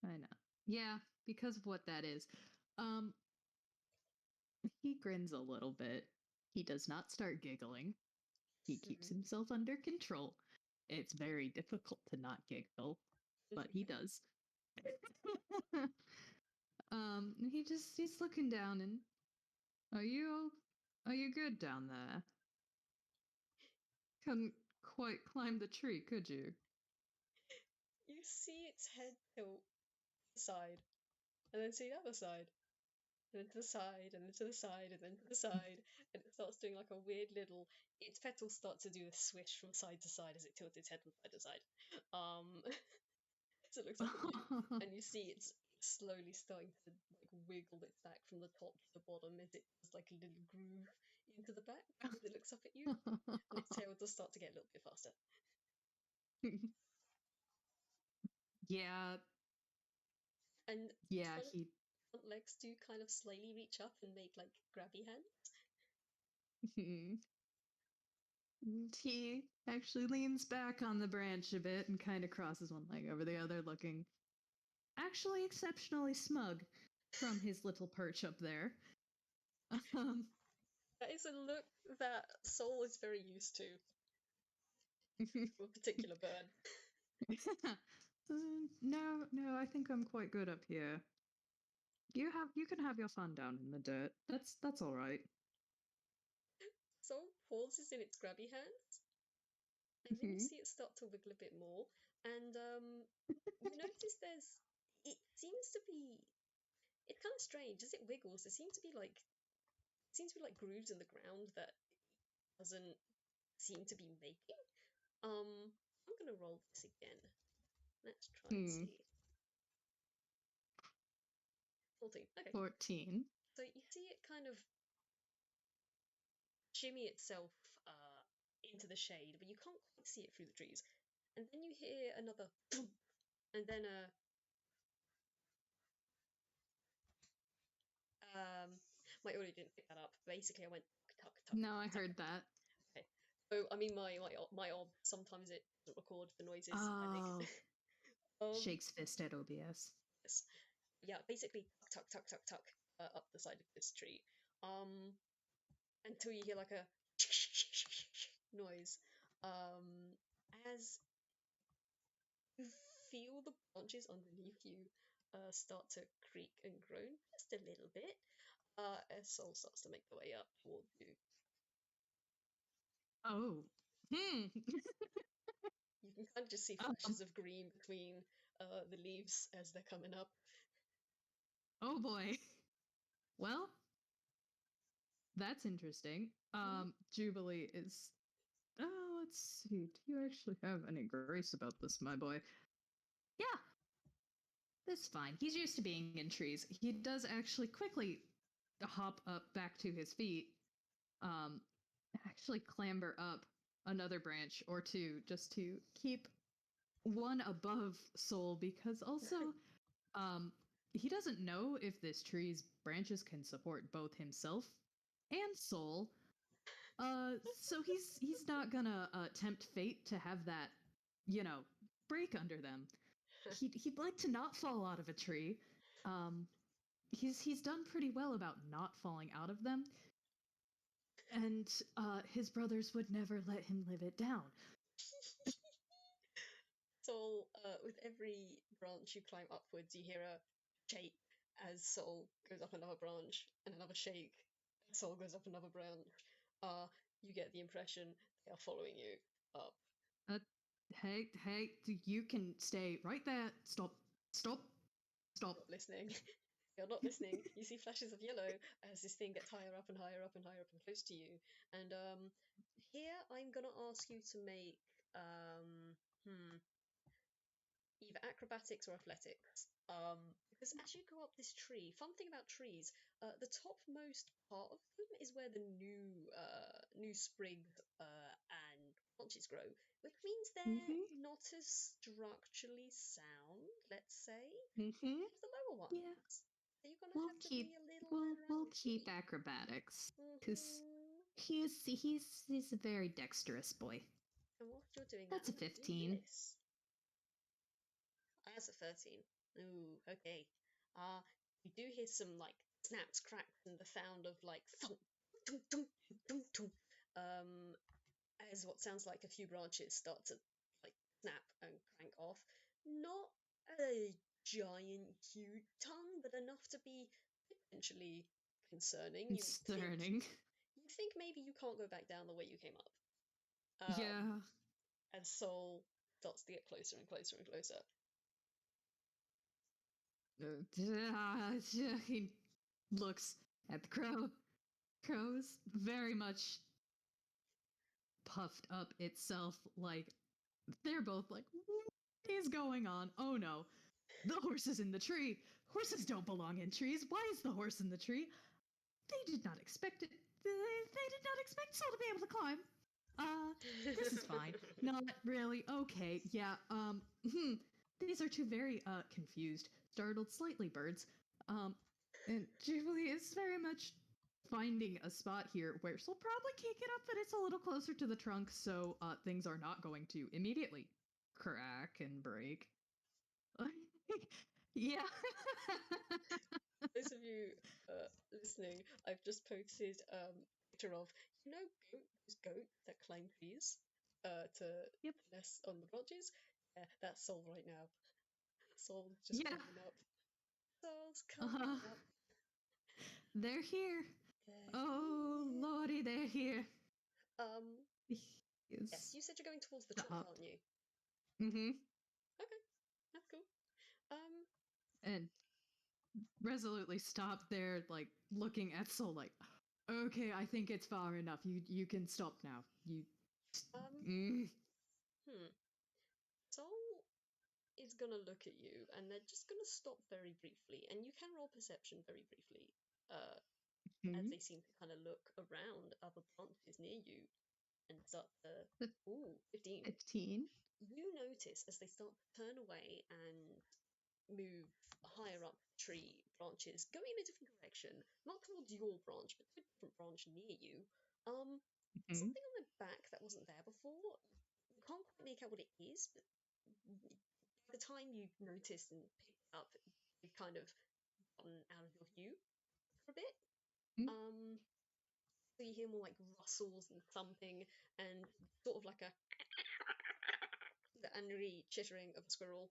I know. Yeah, because of what that is. Um, he grins a little bit. He does not start giggling. He keeps himself under control. It's very difficult to not giggle, but he does. He's looking down and are you good down there? Couldn't quite climb the tree, could you? You see its head tilt to the side, and then see the other side, and then to the side, and then to the side, and then to the side, and it starts doing like a weird little. Its petals start to do a swish from side to side as it tilts its head from side to side. Um, so it looks up at you, and you see it's slowly starting to like wiggle its back from the top to the bottom as it does like a little groove into the back as it looks up at you, and its tail does start to get a little bit faster. Yeah, And yeah, fun, he. front legs do kind of slightly reach up and make like grabby hands. He actually leans back on the branch a bit and kind of crosses one leg over the other, looking actually exceptionally smug from his little perch up there. That is a look that Soul is very used to, for a particular bird. No, I think I'm quite good up here. You can have your fun down in the dirt. That's all right. Soul pauses in its grabby hands, and then you see it start to wiggle a bit more, and you notice it seems to be, it's kind of strange as it wiggles. There seems to be like grooves in the ground that it doesn't seem to be making. I'm gonna roll this again. Let's try and see. 14. Okay. 14. So you see it kind of shimmy itself into the shade, but you can't quite see it through the trees. And then you hear another thump, and then my audio didn't pick that up. Basically, I went tuck tuck No, I tuck. heard that. Okay. So I mean, my ob sometimes it doesn't record the noises. I Oh, think. shakes fist at OBS. Yes. Yeah, basically tuck tuck tuck tuck tuck up the side of this tree. Until you hear like a noise. As you feel the branches underneath you start to creak and groan just a little bit, as Soul starts to make the way up towards you. Oh. You can kind of just see flashes of green between the leaves as they're coming up. Oh boy. Well, that's interesting. Jubilee is. Oh, let's see. Do you actually have any grace about this, my boy? Yeah, that's fine. He's used to being in trees. He does actually quickly hop up back to his feet. Um, actually clamber up another branch or two just to keep one above Soul, because also he doesn't know if this tree's branches can support both himself and Soul. So he's not gonna tempt fate to have that, break under them. He'd like to not fall out of a tree. He's done pretty well about not falling out of them, and his brothers would never let him live it down. Soul, with every branch you climb upwards, you hear a shake as Soul goes up another branch, and another shake as Soul goes up another branch. You get the impression they are following you up. Hey, you can stay right there. Stop. Not listening. You're not listening. You see flashes of yellow as this thing gets higher up and higher up and higher up and close to you. And here I'm gonna ask you to make either acrobatics or athletics. Because as you go up this tree, fun thing about trees, the topmost part of them is where the new sprigs and branches grow, which means they're not as structurally sound, let's say, as the lower ones. Yeah. So you're gonna have to be a little We'll around keep here. acrobatics, because he's a very dexterous boy. And whilst you're doing That's that, a 15. this. That's a 13. Ooh, okay. You do hear some like snaps, cracks, and the sound of like thump, thump, thump, thump, thump, as what sounds like a few branches start to like snap and crank off. Not a giant, huge tongue, but enough to be potentially concerning. Concerning. You'd think maybe you can't go back down the way you came up. Yeah. And Soul starts to get closer and closer and closer. He looks at the crow. Crow's very much puffed up itself, like they're both like, what is going on? Oh no, the horse is in the tree. Horses don't belong in trees. Why is the horse in the tree? They did not expect it. They did not expect Soul to be able to climb. This is fine. Not really. Okay, yeah. These are two very confused, startled, slightly birds. And Jubilee is very much finding a spot here where she'll probably kick it up, but it's a little closer to the trunk, so things are not going to immediately crack and break. Yeah. Those of you listening, I've just posted a picture of, those goats that climb trees to Yep. nest on the branches? Yeah, that's Sol right now. Sol's just Yeah. climbing up. Sol's Uh, coming up. they're here. Yeah, Oh, yeah. lordy, they're here. Um, yes, Yes. you said you're going towards the trunk, Stop. aren't you? Mm-hmm. Okay, that's cool. Um, And resolutely stop there, like looking at Soul, like, okay, I think it's far enough. You can stop now. You. um, Mm. hmm. Sol is gonna look at you, and they're just gonna stop very briefly, and you can roll perception very briefly. As they Mm. seem to kind of look around other branches near you and start to. The Ooh, 15. 15. You notice as they start to turn away and move higher up tree branches, going in a different direction, not towards your branch, but to a different branch near you. Mm. Something on their back that wasn't there before. You can't quite make out what it is, but by the time you noticed and picked it up, they've kind of gotten out of your view for a bit. Mm. Um, so you hear more like rustles and thumping and sort of like a the angry chittering of a squirrel.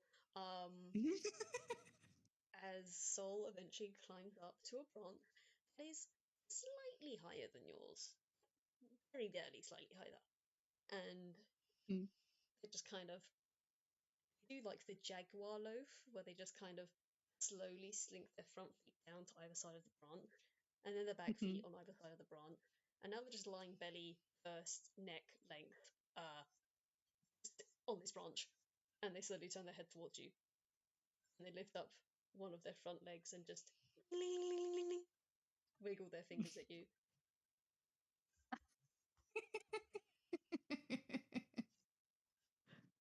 As Sol eventually climbs up to a branch that is slightly higher than yours, very barely slightly higher, and Mm. they just kind of do like the jaguar loaf, where they just kind of slowly slink their front feet down to either side of the branch, and then their back feet Mhm. on either side of the branch, and now they're just lying belly first, neck length, on this branch, and they slowly turn their head towards you, and they lift up one of their front legs and just wiggle their fingers at you.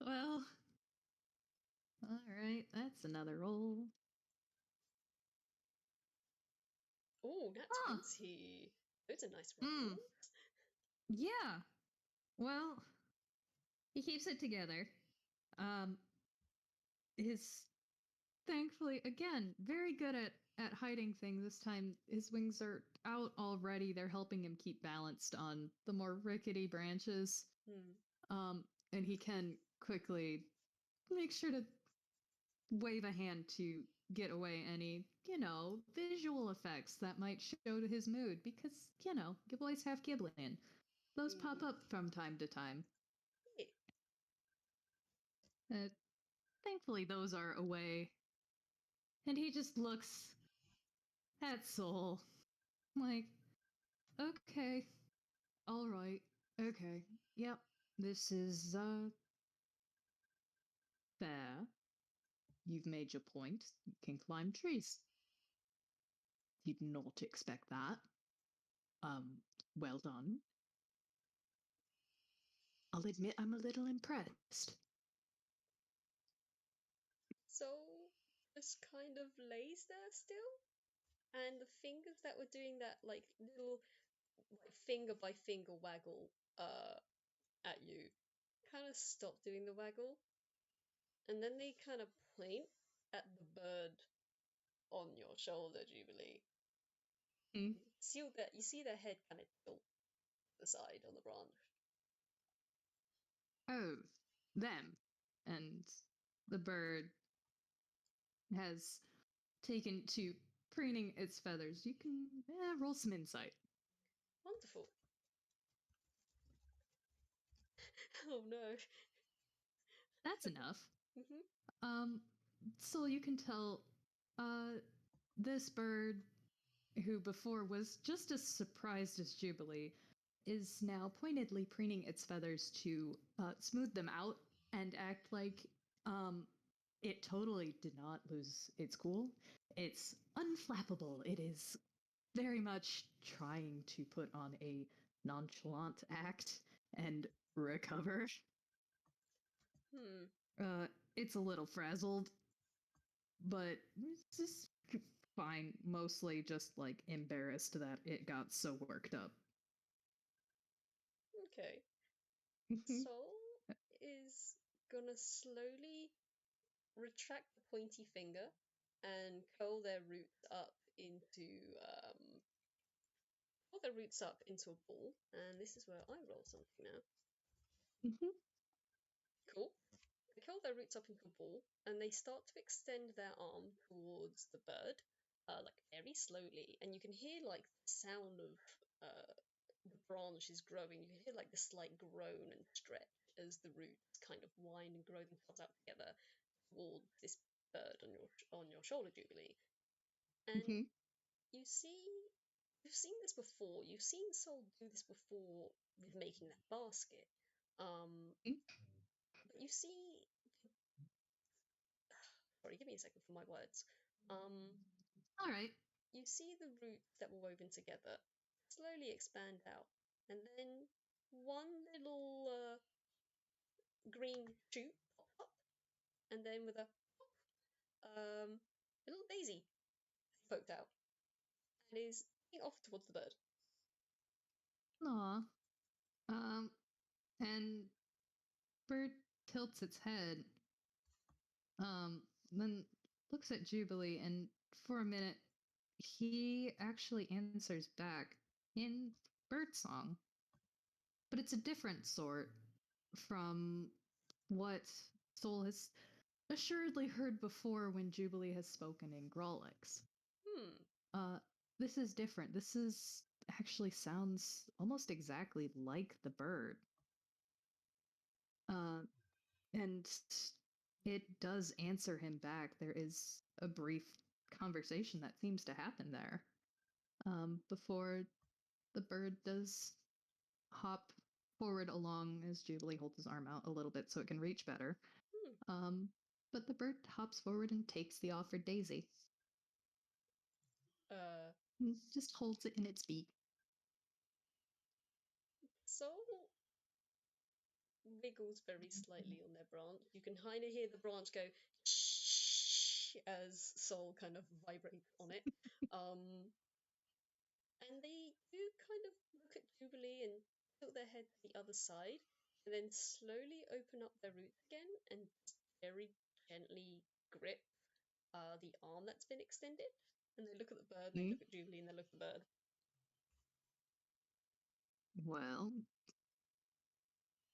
Well, all right, that's another roll. Oh, nat Huh. 20. Those are nice Mm. rolls. Yeah. Well, he keeps it together. Um, his thankfully again very good at hiding things. This time his wings are out already. They're helping him keep balanced on the more rickety branches. Hmm. And he can quickly make sure to wave a hand to get away any, visual effects that might show to his mood because, Giblets have Giblin. Those pop Hmm. up from time to time. Yeah. Uh, Thankfully, those are away. And he just looks at Soul like, okay, all right, okay, yep, this is, fair. You've made your point. You can climb trees. Did not expect that. Well done. I'll admit I'm a little impressed. So just kind of lays there still, and the fingers that were doing that like little like finger by finger waggle at you kind of stop doing the waggle, and then they kind of point at the bird on your shoulder, Jubilee. Hmm. You see their head kind of tilt to the side on the branch. Oh, them. And the bird has taken to preening its feathers. You can roll some insight. Wonderful. Oh no. That's enough. Hmm. Um, so you can tell uh, this bird, who before was just as surprised as Jubilee, is now pointedly preening its feathers to smooth them out and act like it totally did not lose its cool. It's unflappable. It is very much trying to put on a nonchalant act and recover. Hmm. It's a little frazzled, but fine. Mostly just like embarrassed that it got so worked up. Okay. Sol is gonna slowly retract the pointy finger and curl their roots up into a ball. And this is where I roll something now. Cool. They curl their roots up into a ball, and they start to extend their arm towards the bird, like very slowly. And you can hear like the sound of the branch is growing. You can hear like the slight groan and stretch as the roots kind of wind and grow themselves out together towards this bird on your shoulder, Jubilee. And you see, you've seen this before. You've seen Sol do this before with making that basket. But you see, sorry, give me a second for my words. All right. You see the roots that were woven together slowly expand out, and then one little green shoot pops up, and then with a little daisy poked out and is off towards the bird. Aw. Um, and bird tilts its head. Then looks at Jubilee, and for a minute, he actually answers back in bird song, but it's a different sort from what Soul has assuredly heard before when Jubilee has spoken in Grolix. Hmm. Uh, this is different. This is actually sounds almost exactly like the bird. Uh, and it does answer him back. There is a brief conversation that seems to happen there before the bird does hop forward along as Jubilee holds his arm out a little bit so it can reach better. Hmm. But the bird hops forward and takes the offered daisy. Uh. And just holds it in its beak. So wiggles very slightly on their branch. You can kind of hear the branch go shh as Sol kind of vibrates on it. Um, and they do kind of look at Jubilee and tilt their head to the other side, and then slowly open up their roots again and very gently grip the arm that's been extended. And they look at the bird, and they look at Jubilee, and they look at the bird. Well,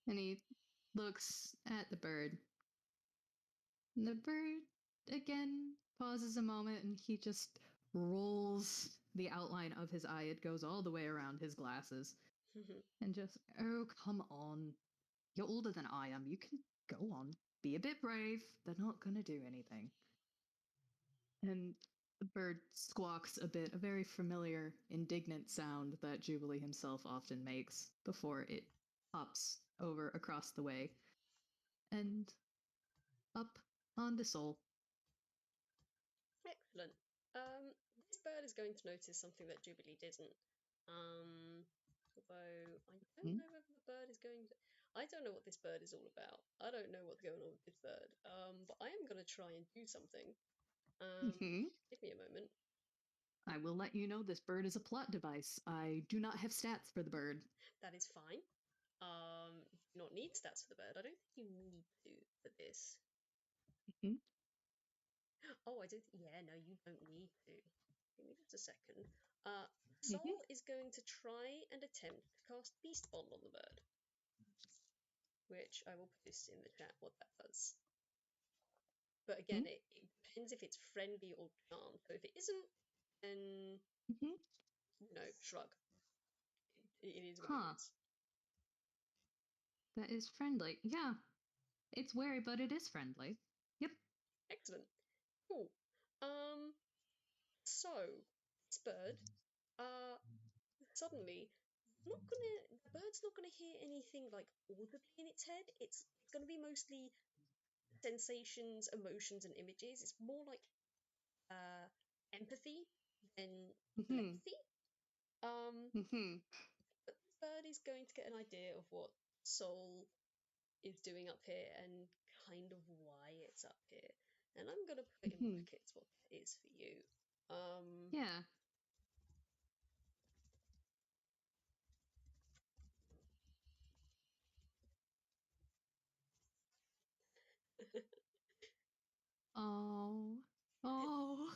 and he looks at the bird. And the bird again pauses a moment and he just rolls the outline of his eye. It goes all the way around his glasses and just, oh, come on. You're older than I am. You can go on. Be a bit brave. They're not going to do anything. And the bird squawks a bit, a very familiar, indignant sound that Jubilee himself often makes before it hops over across the way and up onto Soul. Excellent. This bird is going to notice something that Jubilee didn't. Although I don't know whether the bird is going to. I don't know what this bird is all about. I don't know what's going on with this bird. But I am going to try and do something. Give me a moment. I will let you know this bird is a plot device. I do not have stats for the bird. That is fine. You do not need stats for the bird. I don't think you need to for this. Oh, I do. Yeah, no, you don't need to. Give me just a second. Sol is going to try and attempt to cast Beast Bond on the bird, which I will post in the chat what that does. But again, it depends if it's friendly or charmed. So if it isn't, then shrug. It is what it is. That is friendly. Yeah. It's wary, but it is friendly. Yep. Excellent. Cool. So this bird, suddenly the bird's not gonna hear anything like audibly in its head. It's gonna be mostly sensations, emotions, and images. It's more like empathy than telepathy. But the bird is going to get an idea of what Soul is doing up here and kind of why it's up here. And I'm gonna put in brackets what that is for you. Yeah. Oh. Oh.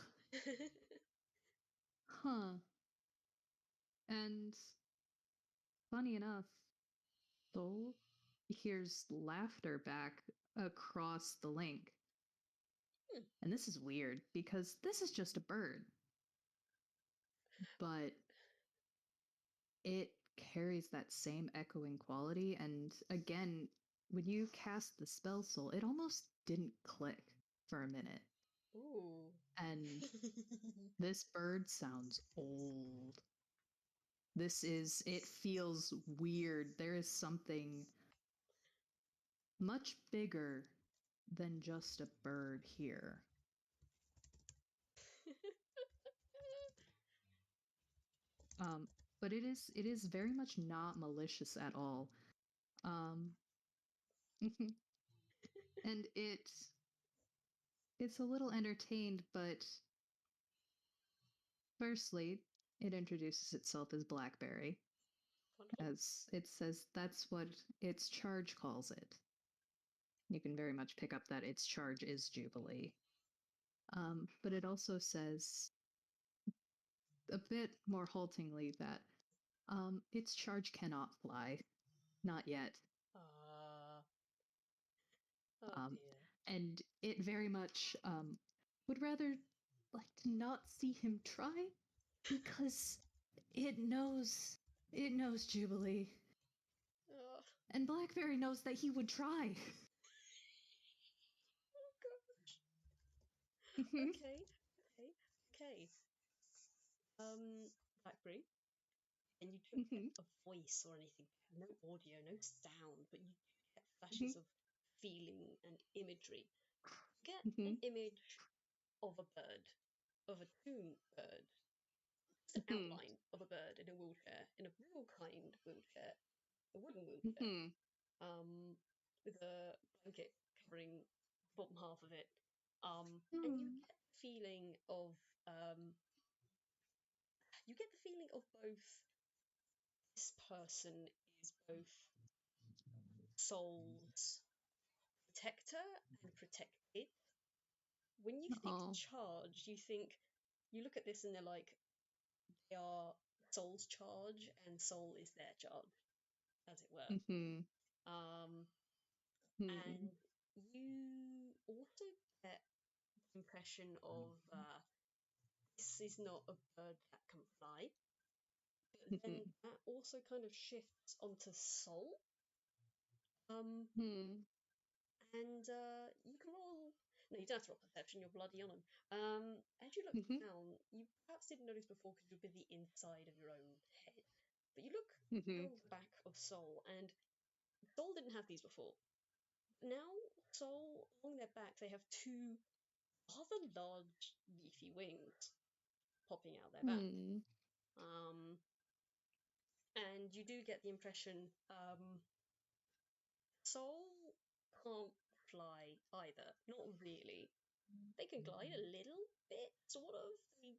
Huh. And funny enough, Soul hears laughter back across the link. Hmm. And this is weird because this is just a bird, but it carries that same echoing quality. And again, when you cast the spell Soul, it almost didn't click for a minute. Ooh. And this bird sounds old. It feels weird. There is something much bigger than just a bird here. Um, but it is very much not malicious at all. Um, and it's a little entertained, but firstly, it introduces itself as Blackberry, Wonderful. as it says that's what its charge calls it. You can very much pick up that its charge is Jubilee. But it also says a bit more haltingly that its charge cannot fly, not yet. Ah. Oh Um, dear. and it very much would rather like to not see him try because it knows Jubilee, Oh, and Blackberry knows that he would try. oh gosh. Mhm, Okay. Okay. Okay. Um, Blackberry, and you don't get mhm, a voice or anything. No audio, no sound, but you do get flashes mhm, of feeling and imagery. You get an mhm, image of a bird, of a tomb bird, just an mhm, outline of a bird in a wheelchair, in a real kind wheelchair, a wooden wheelchair, mhm, with a blanket covering the bottom half of it. And mhm, um, you get the feeling of both this person is both Soul's protector and protected. When you think oh, charge, you look at this and they're like, they are Soul's charge and Soul is their charge, as it were. mhm, Um, mhm, and you also get the impression of this is not a bird that can fly, but then mhm, that also kind of shifts onto Soul. Um, mhm, and you can roll. No, you don't have to roll perception. You're bloody on them. As you look mhm, down, you perhaps didn't notice before because you've been the inside of your own head. But you look mhm, down the back of Soul, and Soul didn't have these before. Now, Soul along their back, they have two rather large, leafy wings popping out their back. mhm, Um, and you do get the impression Soul can't fly either. Not really. They can glide a little bit, sort of. They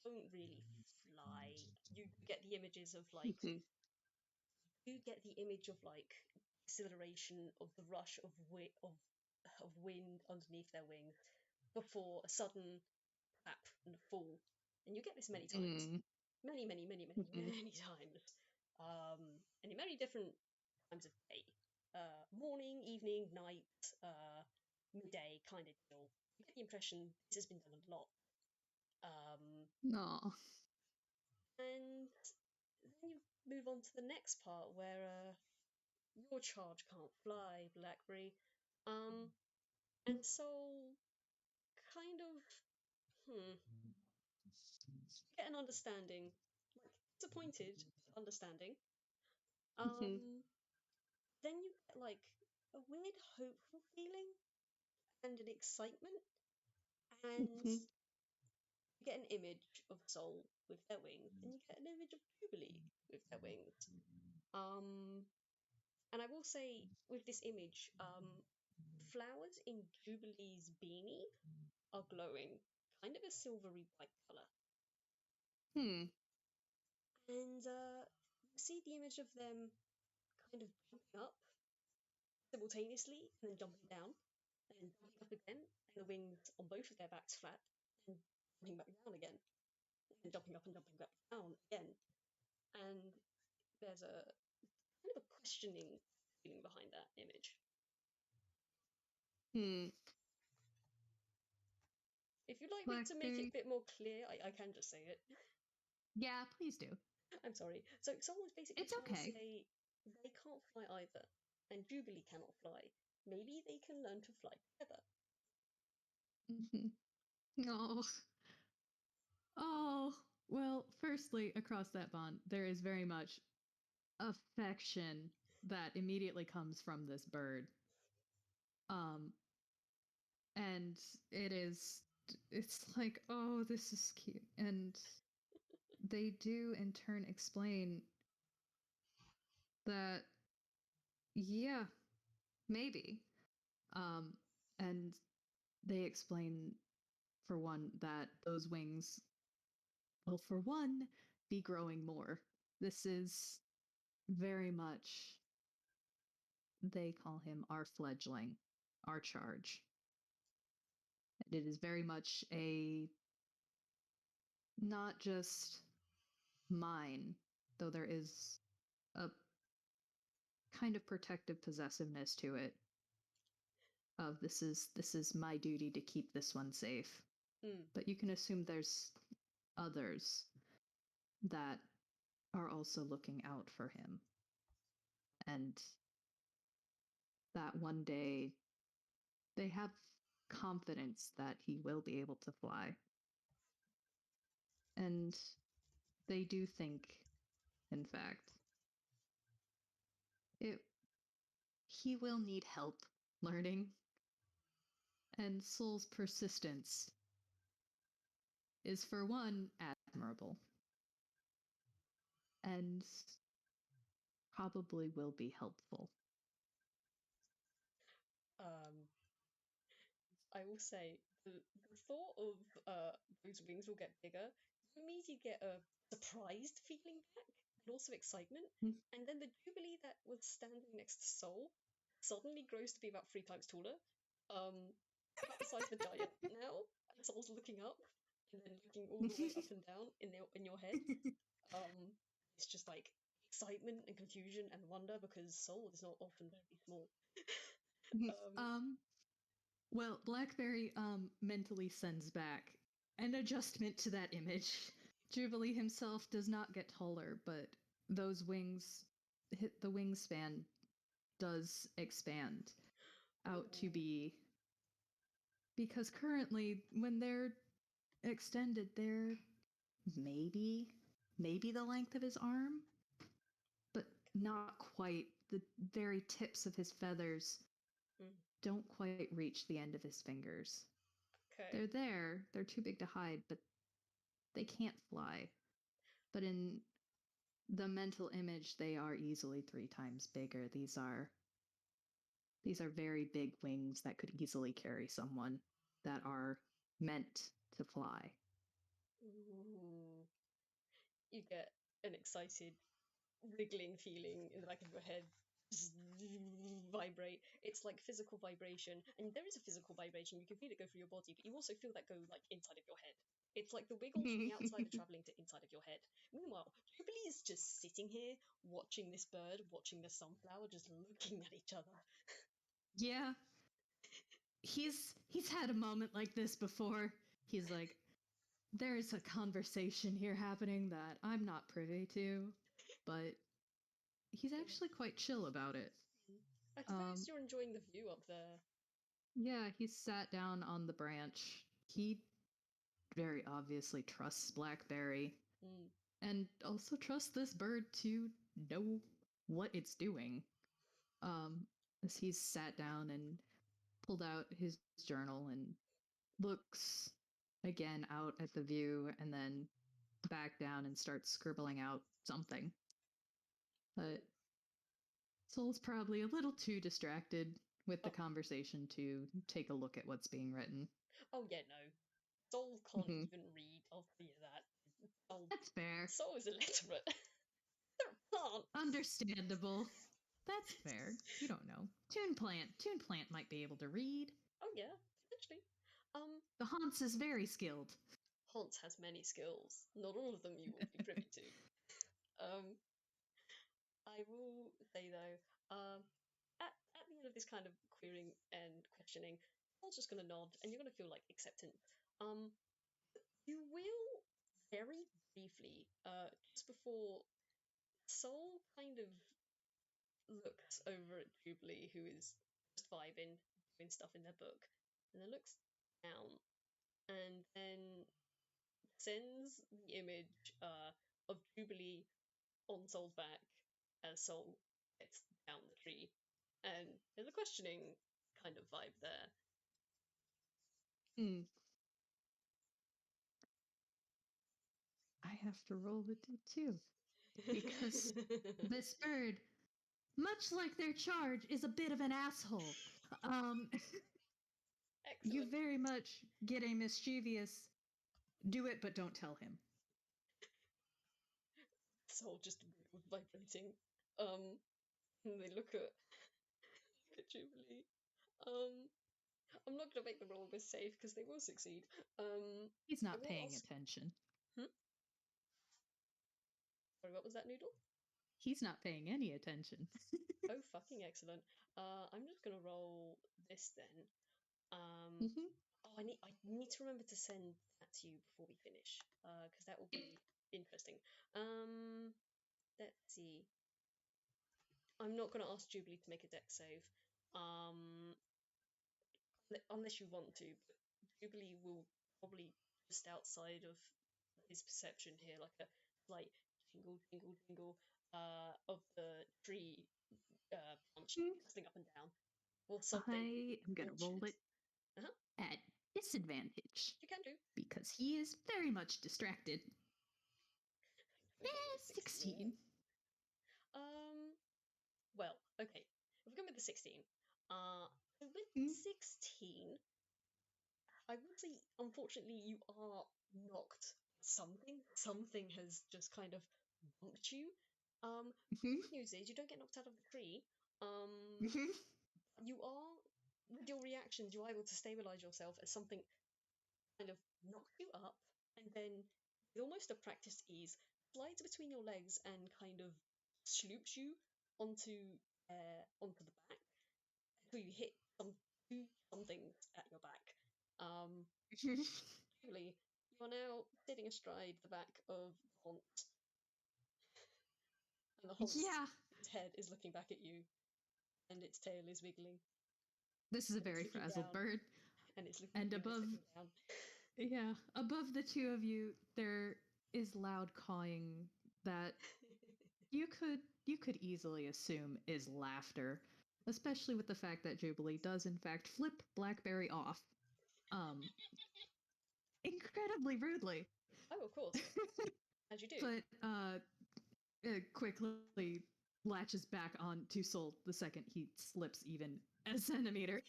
don't really fly. You get the images of like, mhm, you get the image of like exhilaration of the rush of wind underneath their wings before a sudden clap and a fall. And you get this many times, mhm, many, many, many, many, mhm, many times, and in many different times of day, morning, evening, night, midday kind of deal. You get the impression this has been done a lot. Um, no, and then you move on to the next part where your charge can't fly, Blackberry. Um, and so kind of, you get an understanding, like disappointed, but understanding. mhm, Um, then you get like a weird hopeful feeling and an excitement, and mhm, you get an image of Soul with their wings, and you get an image of Jubilee with their wings. Um, and I will say with this image, flowers in Jubilee's beanie are glowing kind of a silvery white color. Hmm. And you see the image of them kind of jumping up simultaneously and then jumping down and jumping up again, and the wings on both of their backs flat and jumping back down again, and jumping up and jumping back down again. And there's a kind of a questioning feeling behind that image. Hmm. If you'd like me to make it a Blackberry. bit more clear, I can just say it. Yeah, please do. I'm sorry. So someone's basically It's trying to okay. say they can't fly either, and Jubilee cannot fly. Maybe they can learn to fly together. Mhm. Oh. Oh. Well, firstly, across that bond, there is very much affection that immediately comes from this bird. Um, and it's like, oh, this is cute. And they do in turn explain that, yeah, maybe. Um, and they explain, for one, that those wings will, for one, be growing more. This is very much, they call him our fledgling, our charge. It is very much a, not just mine, though there is a kind of protective possessiveness to it, of this is my duty to keep this one safe. Mm. But you can assume there's others that are also looking out for him, and that one day they have confidence that he will be able to fly. And they do think, in fact, it he will need help learning, and Soul's persistence is, for one, admirable, and probably will be helpful. Um, I will say the thought of those wings will get bigger, you immediately get a surprised feeling back and also excitement. And then the Jubilee that was standing next to Soul suddenly grows to be about 3 times taller. About the size of a giant now, and Soul's looking up and then looking all the way up and down in your head. Um, it's just like excitement and confusion and wonder because Soul is not often very small. Um, um, well, Blackberry mentally sends back an adjustment to that image. Jubilee himself does not get taller, but those wings, the wingspan does expand out to ooh, be, because currently when they're extended, they're maybe the length of his arm, but not quite. The very tips of his feathers mm, don't quite reach the end of his fingers. okay. They're there, they're too big to hide, but they can't fly. But in the mental image, they are easily 3 times bigger. These are very big wings that could easily carry someone, that are meant to fly. Ooh. You get an excited wriggling feeling in the back of your head just vibrate. It's like physical vibration, and there is a physical vibration. You can feel it go through your body, but you also feel that go like inside of your head. It's like the wiggles from the outside are traveling to inside of your head. Meanwhile, Jubilee is just sitting here watching this bird, watching the sunflower, just looking at each other. Yeah, he's had a moment like this before. He's like, there's a conversation here happening that I'm not privy to, but he's actually quite chill about it. I suppose Um, you're enjoying the view up there. yeah, he's sat down on the branch. He very obviously trusts Blackberry, Mm. and also trusts this bird to know what it's doing. Um, as he's sat down and pulled out his journal and looks again out at the view and then back down and starts scribbling out something. But Soul's probably a little too distracted with the Oh, conversation to take a look at what's being written. oh yeah, no. Soul can't even read. I'll tell you that. Soul, That's fair. Soul is illiterate. They're a plant. Understandable. That's fair. You don't know. Toon Plant might be able to read. Oh yeah, potentially. The Haunts is very skilled. Hans has many skills. Not all of them you will be privy to. I will say though, at the end of this kind of querying and questioning, Paul's just going to nod, and you're going to feel like acceptance. You will very briefly, just before Soul kind of looks over at Jubilee, who is just vibing, doing stuff in their book, and then looks down, and then sends the image of Jubilee on Soul's back as Soul gets down the tree. And there's a questioning kind of vibe there. Mm. I have to roll it too. Because this bird, much like their charge, is a bit of an asshole. You very much get a mischievous do it, but don't tell him. Soul just vibrating. And they look at Jubilee. I'm not gonna make the roll this safe because they will succeed. He's not paying attention. Sorry, what was that, Noodle? He's not paying any attention. Oh, fucking excellent. I'm just gonna roll this then. Oh, I need to remember to send that to you before we finish, because that will be interesting. Let's see. I'm not gonna ask Jubilee to make a deck save, unless you want to. But Jubilee will probably just outside of his perception here, like a slight jingle, jingle, jingle of the tree bouncing up and down. Or something. I am going to roll it at disadvantage. You can do. Because he is very much distracted. 16. Well, okay. If we're going with the 16, with 16, I would say, unfortunately, you are knocked. Something has just kind of bumped you. The good news is you don't get knocked out of the tree. You are, with your reactions, you're able to stabilize yourself as something kind of knocks you up, and then, with almost a practiced ease, slides between your legs and kind of sloops you onto the back until you hit something at your back. Jubilee, you are now sitting astride the back of the Haunt. And the Haunt's head is looking back at you, and its tail is wiggling. This is a very frazzled bird. And it's looking down. Yeah, above the two of you, there is loud cawing that you could easily assume is laughter, especially with the fact that Jubilee does in fact flip Blackberry off. Incredibly rudely. Oh, of course. As you do. But quickly latches back on to Soul the second he slips even a centimeter.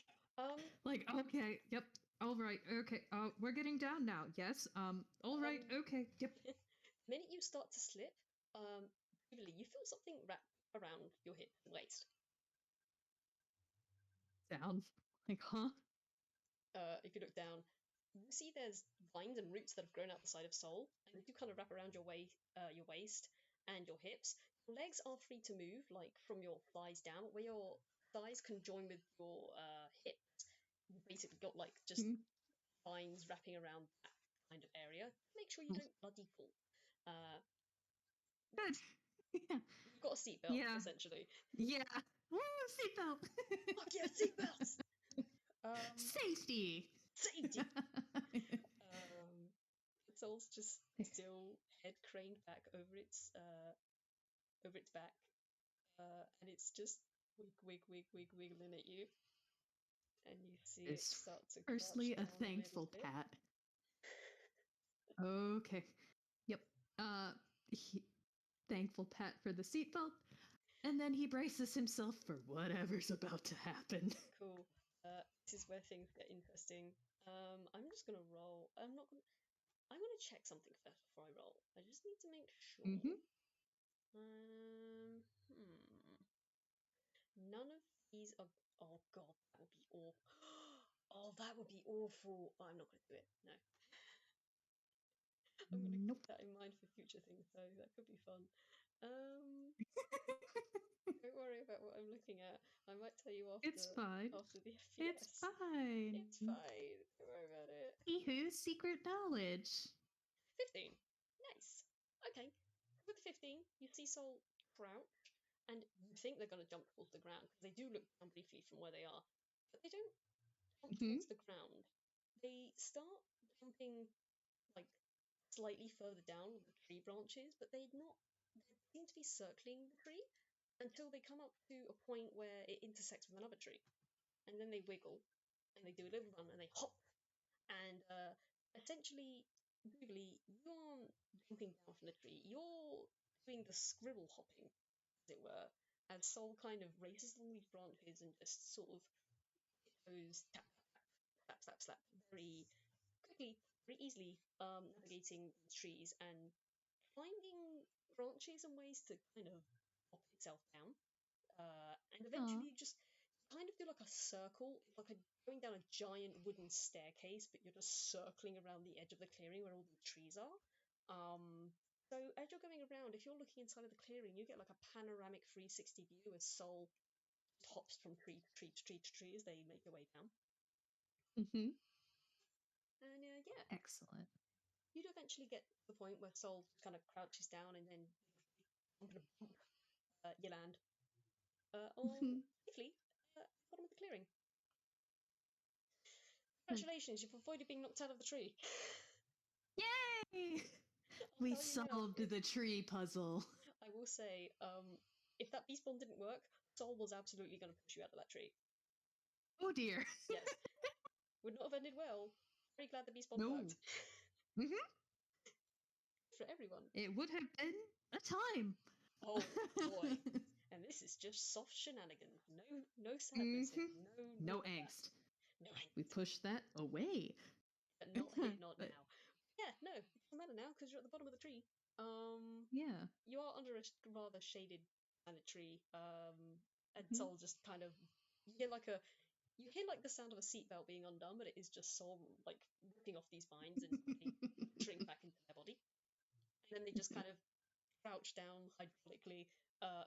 Like, okay, yep, all right, okay, we're getting down now, yes, all right, okay, yep. The minute you start to slip, Jubilee, you feel something wrap around your hip and waist. Down, like, huh? If you look down, you see there's vines and roots that have grown out the side of Soul, and you kind of wrap around your waist and your hips. Your legs are free to move, like from your thighs down, where your thighs can join with your hips. You've basically got like just vines wrapping around that kind of area. Make sure you don't bloody fall. Good. Yeah. You've got a seatbelt, essentially. Yeah. Woo, seatbelt! Fuck yeah, seatbelts! Safety! Soul's just still head craned back over its back, and it's just wiggling at you, and you see it start to. Firstly, a thankful pat. Okay. Yep. Thankful pat for the seatbelt, and then he braces himself for whatever's about to happen. Cool. This is where things get interesting. I'm just gonna roll. I'm not gonna. I'm gonna check something first before I roll. I just need to make Mm-hmm. sure. None of these are. Oh god, that would be awful. Oh, that would be awful. Oh, I'm not gonna do it. No, I'm gonna keep Nope. that in mind for future things though. That could be fun. Um, don't worry about what I'm looking at. I might tell you It's fine. after the It's FPS. fine. It's fine. Don't worry about it. Anywho, secret knowledge. 15. Nice. Okay. With 15, you see Soul crouch, and you think they're going to jump towards the ground because they do look down briefly from where they are, but they don't jump Mm-hmm. towards the ground. They start jumping like slightly further down the tree branches, but they seem to be circling the tree until they come up to a point where it intersects with another tree, and then they wiggle and they do a little run and they hop, and essentially, Jubilee, you aren't jumping down from the tree. You're doing the scribble hopping, as it were, as Soul kind of races along these branches and just sort of goes tap, tap, slap, slap, very quickly, very easily, navigating these trees and finding branches and ways to kind of hop itself down. And Aw. eventually just kind of do like a circle, like a going down a giant wooden staircase, but you're just circling around the edge of the clearing where all the trees are. So as you're going around, if you're looking inside of the clearing, you get like a panoramic 360 view as Soul hops from tree to tree to tree to tree as they make their way down. Mm-hmm. And yeah, Excellent. you do eventually get to the point where Soul kind of crouches down and then you land on Mm-hmm. safely at the bottom of the clearing. Congratulations, you've avoided being knocked out of the tree. Yay! I'll We tell you now, solved the tree puzzle. I will say, if that beast bomb didn't work, Sol was absolutely going to push you out of that tree. Oh dear. Yes, would not have ended well. Very glad the beast bomb No. worked Mm-hmm. for everyone. It would have been a time. Oh boy, and this is just soft shenanigans. No sadness here. Mm-hmm. No, No none of that. angst. No We angst. pushed that away. But not here, not But now. Yeah, no, it doesn't matter now because you're at the bottom of the tree. yeah. You are under a rather shaded kind of tree. And Mm-hmm. Sol just kind of you hear like a you hear like the sound of a seatbelt being undone, but it is just Sol like ripping off these vines and they shrink back into their body, and then they just kind of crouch down hydraulically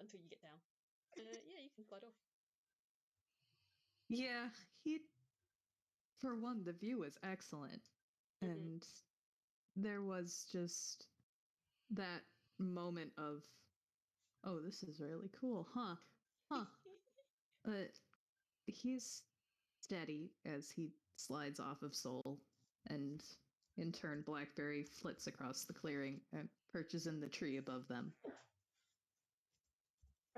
until you get down. Yeah, you can slide off. Yeah, for one, the view was excellent. Hmm. And there was just that moment of, oh, this is really cool, huh? Huh. But he's steady as he slides off of Soul, and in turn, Blackberry flits across the clearing and perches in the tree above them.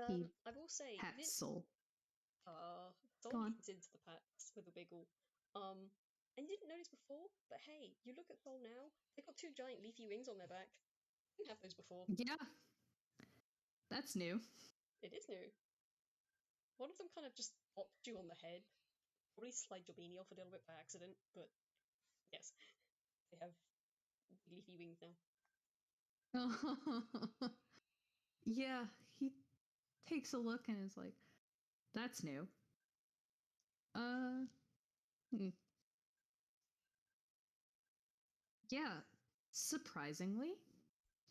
He I will say, pats Soul. Sol Go on. leans into the pats with a wiggle. And you didn't notice before, but hey, you look at Sol now. They've got two giant leafy wings on their back. Didn't have those before. Yeah, that's new. It is new. One of them kind of just popped you on the head. Probably slide your beanie off a little bit by accident, but yes, they have leafy wings now. Yeah, he takes a look and is like, that's new. Uh, hmm. Yeah, surprisingly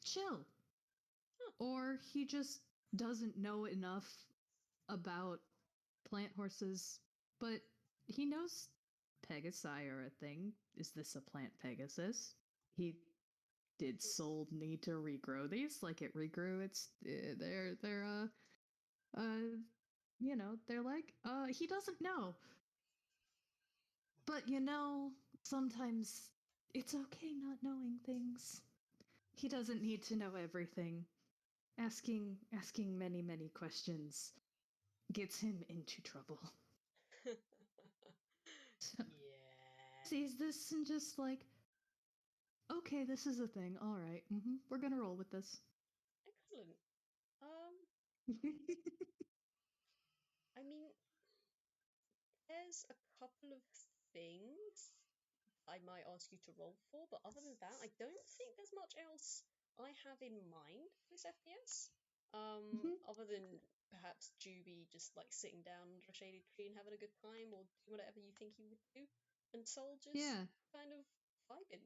chill. Huh. Or he just doesn't know enough about plant horses, but he knows Pegasi are a thing. Is this a plant Pegasus? He did Soul need to regrow these? Like it regrew its uh they're like he doesn't know. But sometimes it's okay not knowing things. He doesn't need to know everything. Asking many questions gets him into trouble. So, Yeah. sees this and just like, okay, this is a thing. All right, we're gonna roll with this. Excellent. I mean, there's a couple of things I might ask you to roll for, but other than that, I don't think there's much else I have in mind for this FPS. Mhm. Other than perhaps Juby just like sitting down under a shaded tree and having a good time, or doing whatever you think he would do, and Sol just Yeah. kind of vibing.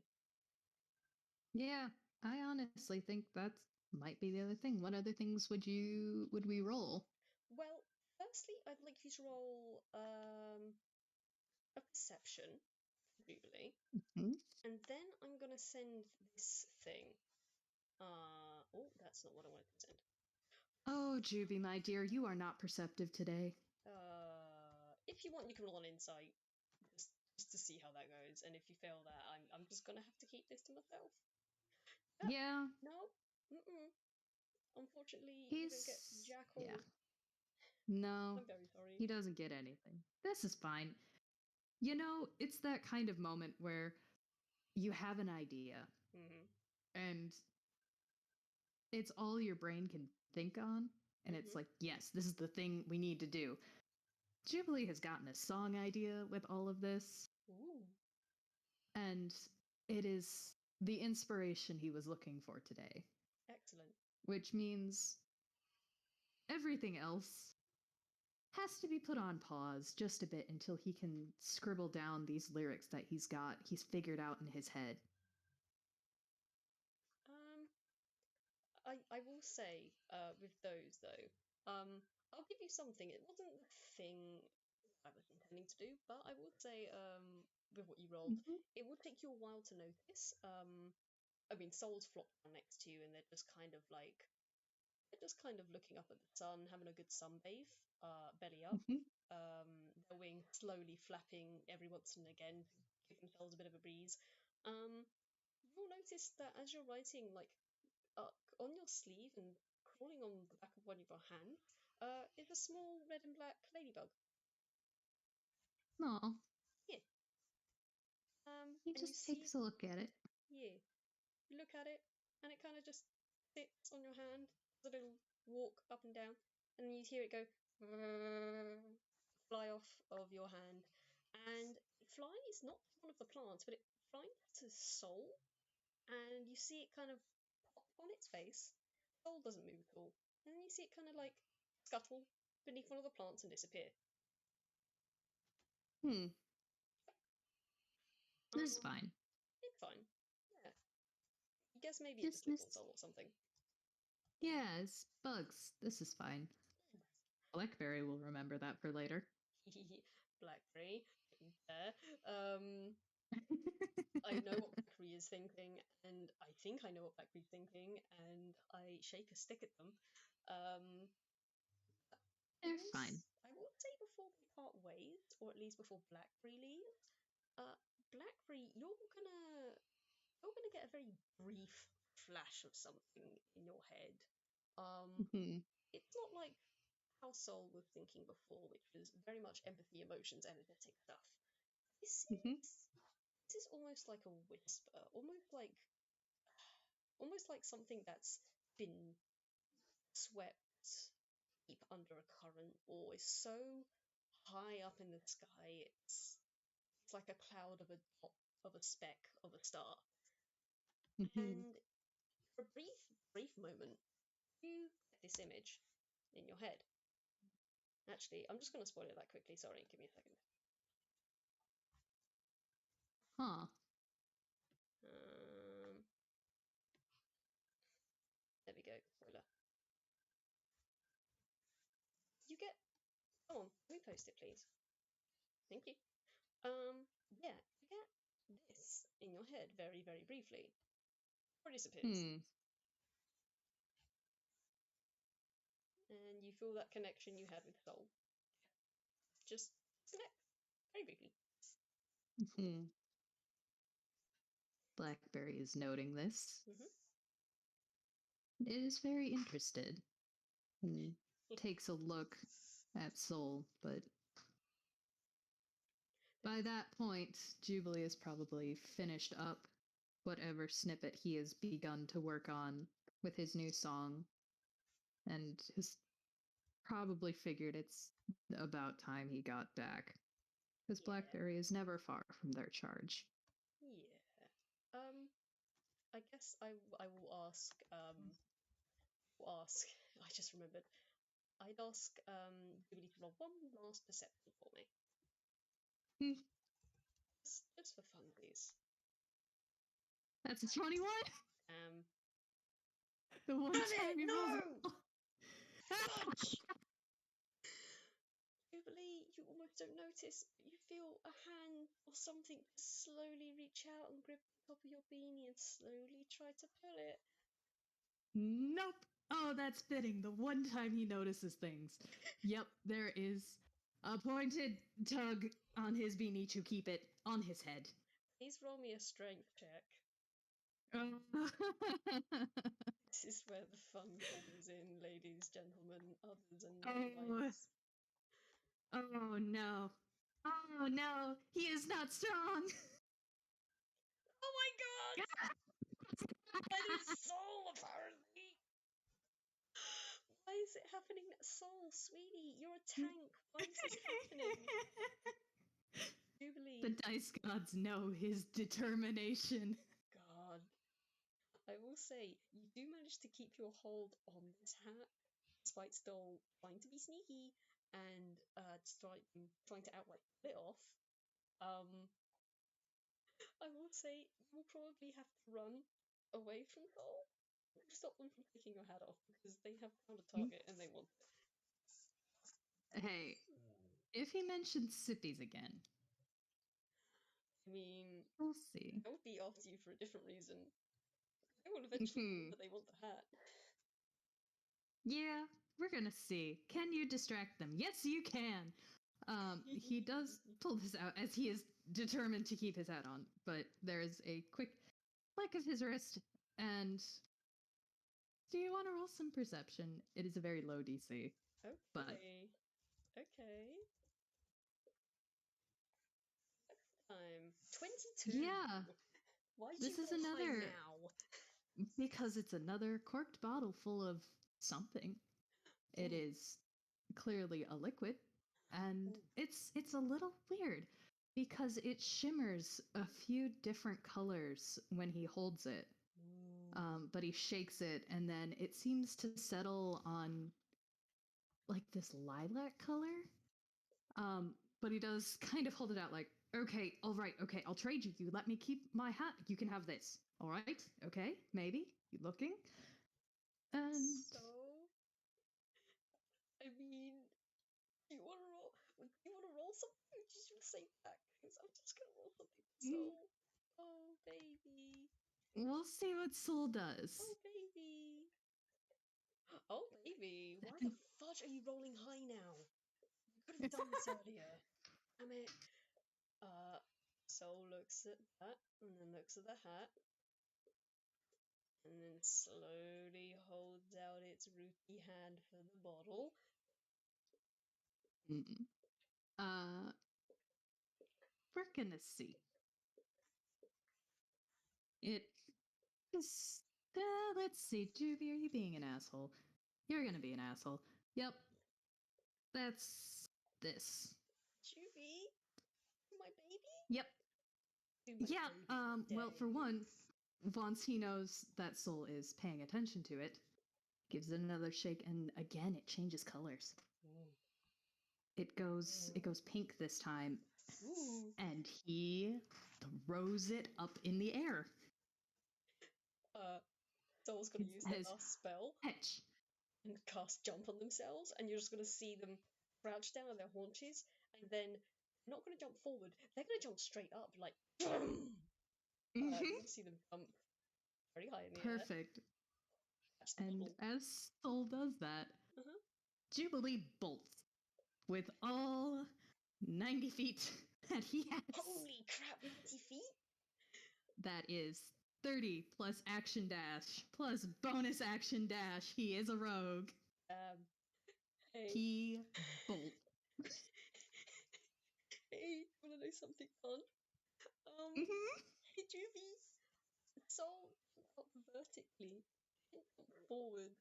Yeah. I honestly think that might be the other thing. What other things would we roll? Well, firstly, I'd like you to roll a perception, Jubilee, Hmm? and then I'm gonna send this thing. Oh, that's not what I wanted to send. Oh, Juby, my dear, you are not perceptive today. If you want, you can roll an insight just to see how that goes. And if you fail that, I'm just gonna have to keep this to myself. Yeah, No, mm-mm. Unfortunately, you don't get he's jack yeah. all. No, I'm very sorry. he doesn't get anything. This is fine. You know, it's that kind of moment where you have an idea Mhm. and it's all your brain can think on. And it's Mhm. like, yes, this is the thing we need to do. Jubilee has gotten a song idea with all of this, Ooh. and it is the inspiration he was looking for today, Excellent. which means everything else has to be put on pause just a bit until he can scribble down these lyrics that he's figured out in his head. Um, I will say, with those though, I'll give you something. It wasn't the thing I was intending to do, but I will say, with what you rolled, Mm-hmm. it will take you a while to notice. I mean, Soul's flopped down next to you, and they're just kind of looking up at the sun, having a good sunbathe, belly up. Mm-hmm. Their wings slowly flapping every once and again to give themselves a bit of a breeze. Um, you'll notice that as you're writing, like on your sleeve and crawling on the back of one of your hands, is a small red and black ladybug. Aw, Yeah. he And you just see, takes a look at it. yeah, you look at it, and it kind of just sits on your hand, does a little walk up and down, and then you hear it go fly off of your hand, and it flies not to one of the plants, but it flies to Soul, and you see it kind of pop on its face. Soul doesn't move at all, and then you see it kind of like scuttle beneath one of the plants and disappear. Hmm, this is Um, fine. it's fine. Yeah, I guess maybe it just Just lives on this. Soul or something. Yeah, it's bugs. This is fine. Blackberry will remember that for later. Blackberry, there. I know what Blackberry is thinking, and I think I know what Blackberry's thinking, and I shake a stick at them. Um, They're fine. I will say before they part ways, or at least before Blackberry leaves, Blackberry, you're gonna get a very brief flash of something in your head. Mm-hmm. It's not like how Soul was thinking before, which was very much empathy, emotions, energetic stuff. This Mm-hmm. is this is almost like a whisper, almost like something that's been swept deep under a current, or is so high up in the sky it's like a cloud of a dot of a speck of a star. Mm-hmm. And for a brief moment, you get this image in your head. Actually, I'm just going to spoil it that quickly. Sorry, give me a second. Huh. Um, there we go. Spoiler. You get. Come on, let me post it, please. Thank you. Yeah, you get this in your head very briefly. Or it disappears. Hmm. And you feel that connection you had with Soul. Just connect very briefly. Hmm. Blackberry is noting this. Hmm. It is very interested and takes a look at Soul, but by that point, Jubilee has probably finished up whatever snippet he has begun to work on with his new song and has probably figured it's about time he got back. Because Yeah. Blackberry is never far from their charge. I guess I will ask. Ask. I just remembered. I'd ask Jubilee to roll one last perception for me, just for funsies. That's a 21. The one Damn time it! he rolls No! Fudge! Jubilee, you almost don't notice, but you feel a hand or something slowly reach out and grip the top of your beanie and slowly try to pull it. Nope. Oh, that's fitting. The one time he notices things. Yep, there is a pointed tug on his beanie to keep it on his head. Please roll me a strength check. This is where the fun comes in, ladies, gentlemen, others, and non-whites. Oh no. Oh no, he is not strong. Oh my god! That is Soul, apparently! Why is it happening? Soul, sweetie, you're a tank. Why is this happening? Jubilee. The dice gods know his determination. God. I will say, you do manage to keep your hold on this hat, despite still trying to be sneaky and trying to outright pull it off. I will say, you will probably have to run away from Cole to stop them from taking your hat off, because they have found a target and they want it. Hey, if he mentions sippies again, I mean, we'll see. they'll be after you for a different reason. They will eventually remember they want the hat. Yeah, we're gonna see. Can you distract them? Yes, you can. He does pull this out as he is determined to keep his hat on, but there is a quick flick of his wrist. And do you want to roll some perception? It is a very low DC. Okay. But Okay. Time 22. yeah, Why do this you is roll high another now? because it's another corked bottle full of something. It is clearly a liquid, and it's a little weird because it shimmers a few different colors when he holds it. But he shakes it, and then it seems to settle on like this lilac color. But he does kind of hold it out like, okay, all right, okay, I'll trade you. You let me keep my hat. You can have this. All right, okay, maybe. You looking? And So, I mean, do you want to roll? Do you want to roll something? Or do you just say back? Because I'm just gonna roll something. So, oh baby, we'll see what Soul oh does. baby, oh baby. Why the fudge are you rolling high now? You could have done this earlier. Damn it. Soul looks at that and then looks at the hat and then slowly holds out its rooty hand for the bottle. Uh, we're gonna see. It is. Let's see, Juvie, are you being an asshole? You're gonna be an asshole. Yep. That's this. Juvie, my baby? Yep. My Yeah. baby Well, for day. one, once he knows that Soul is paying attention to it, gives it another shake, and again it changes colors. It goes pink this time, and he throws it up in the air. Soul's gonna use their last spell Fetch. and cast jump on themselves, and you're just gonna see them crouch down on their haunches, and then they're not gonna jump forward, they're gonna jump straight up, like you'll see them jump very high in the air. Perfect. And as Soul does that, Jubilee bolts with all 90 feet that he has. Holy crap, 90 feet? That is 30 plus action dash plus bonus action dash. He is a rogue. Hey. He bolts. Hey, wanna know something fun? Hey, Juvie, Soul up vertically, forward.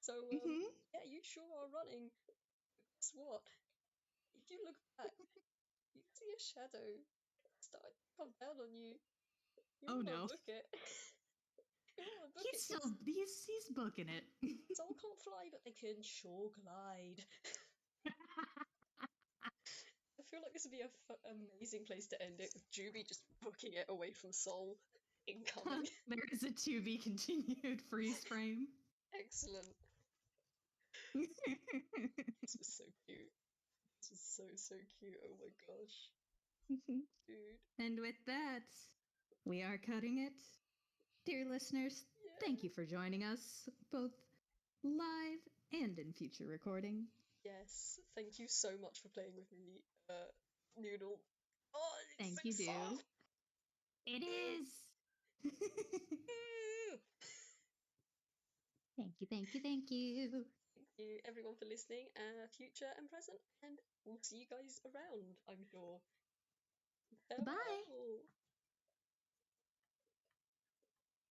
So, yeah, you sure are running. Guess what? If you look back, you see a shadow start to come down on you. You Oh wanna no. book it. Oh, book it, kids. He's booking it. Soul can't fly, but they can sure glide. I feel like this would be a amazing place to end it, with Juby just booking it away from Soul. Incoming. There is a to be continued freeze frame. Excellent. This was so cute. This was so cute. Oh my gosh. Dude. And with that, we are cutting it. Dear listeners, thank you for joining us, both live and in future recording. Yes, thank you so much for playing with me, Noodle. Oh, it's Thank so you, soft. It is. Thank you. Thank you, everyone, for listening, future and present, and we'll see you guys around, I'm sure. Bye. Farewell.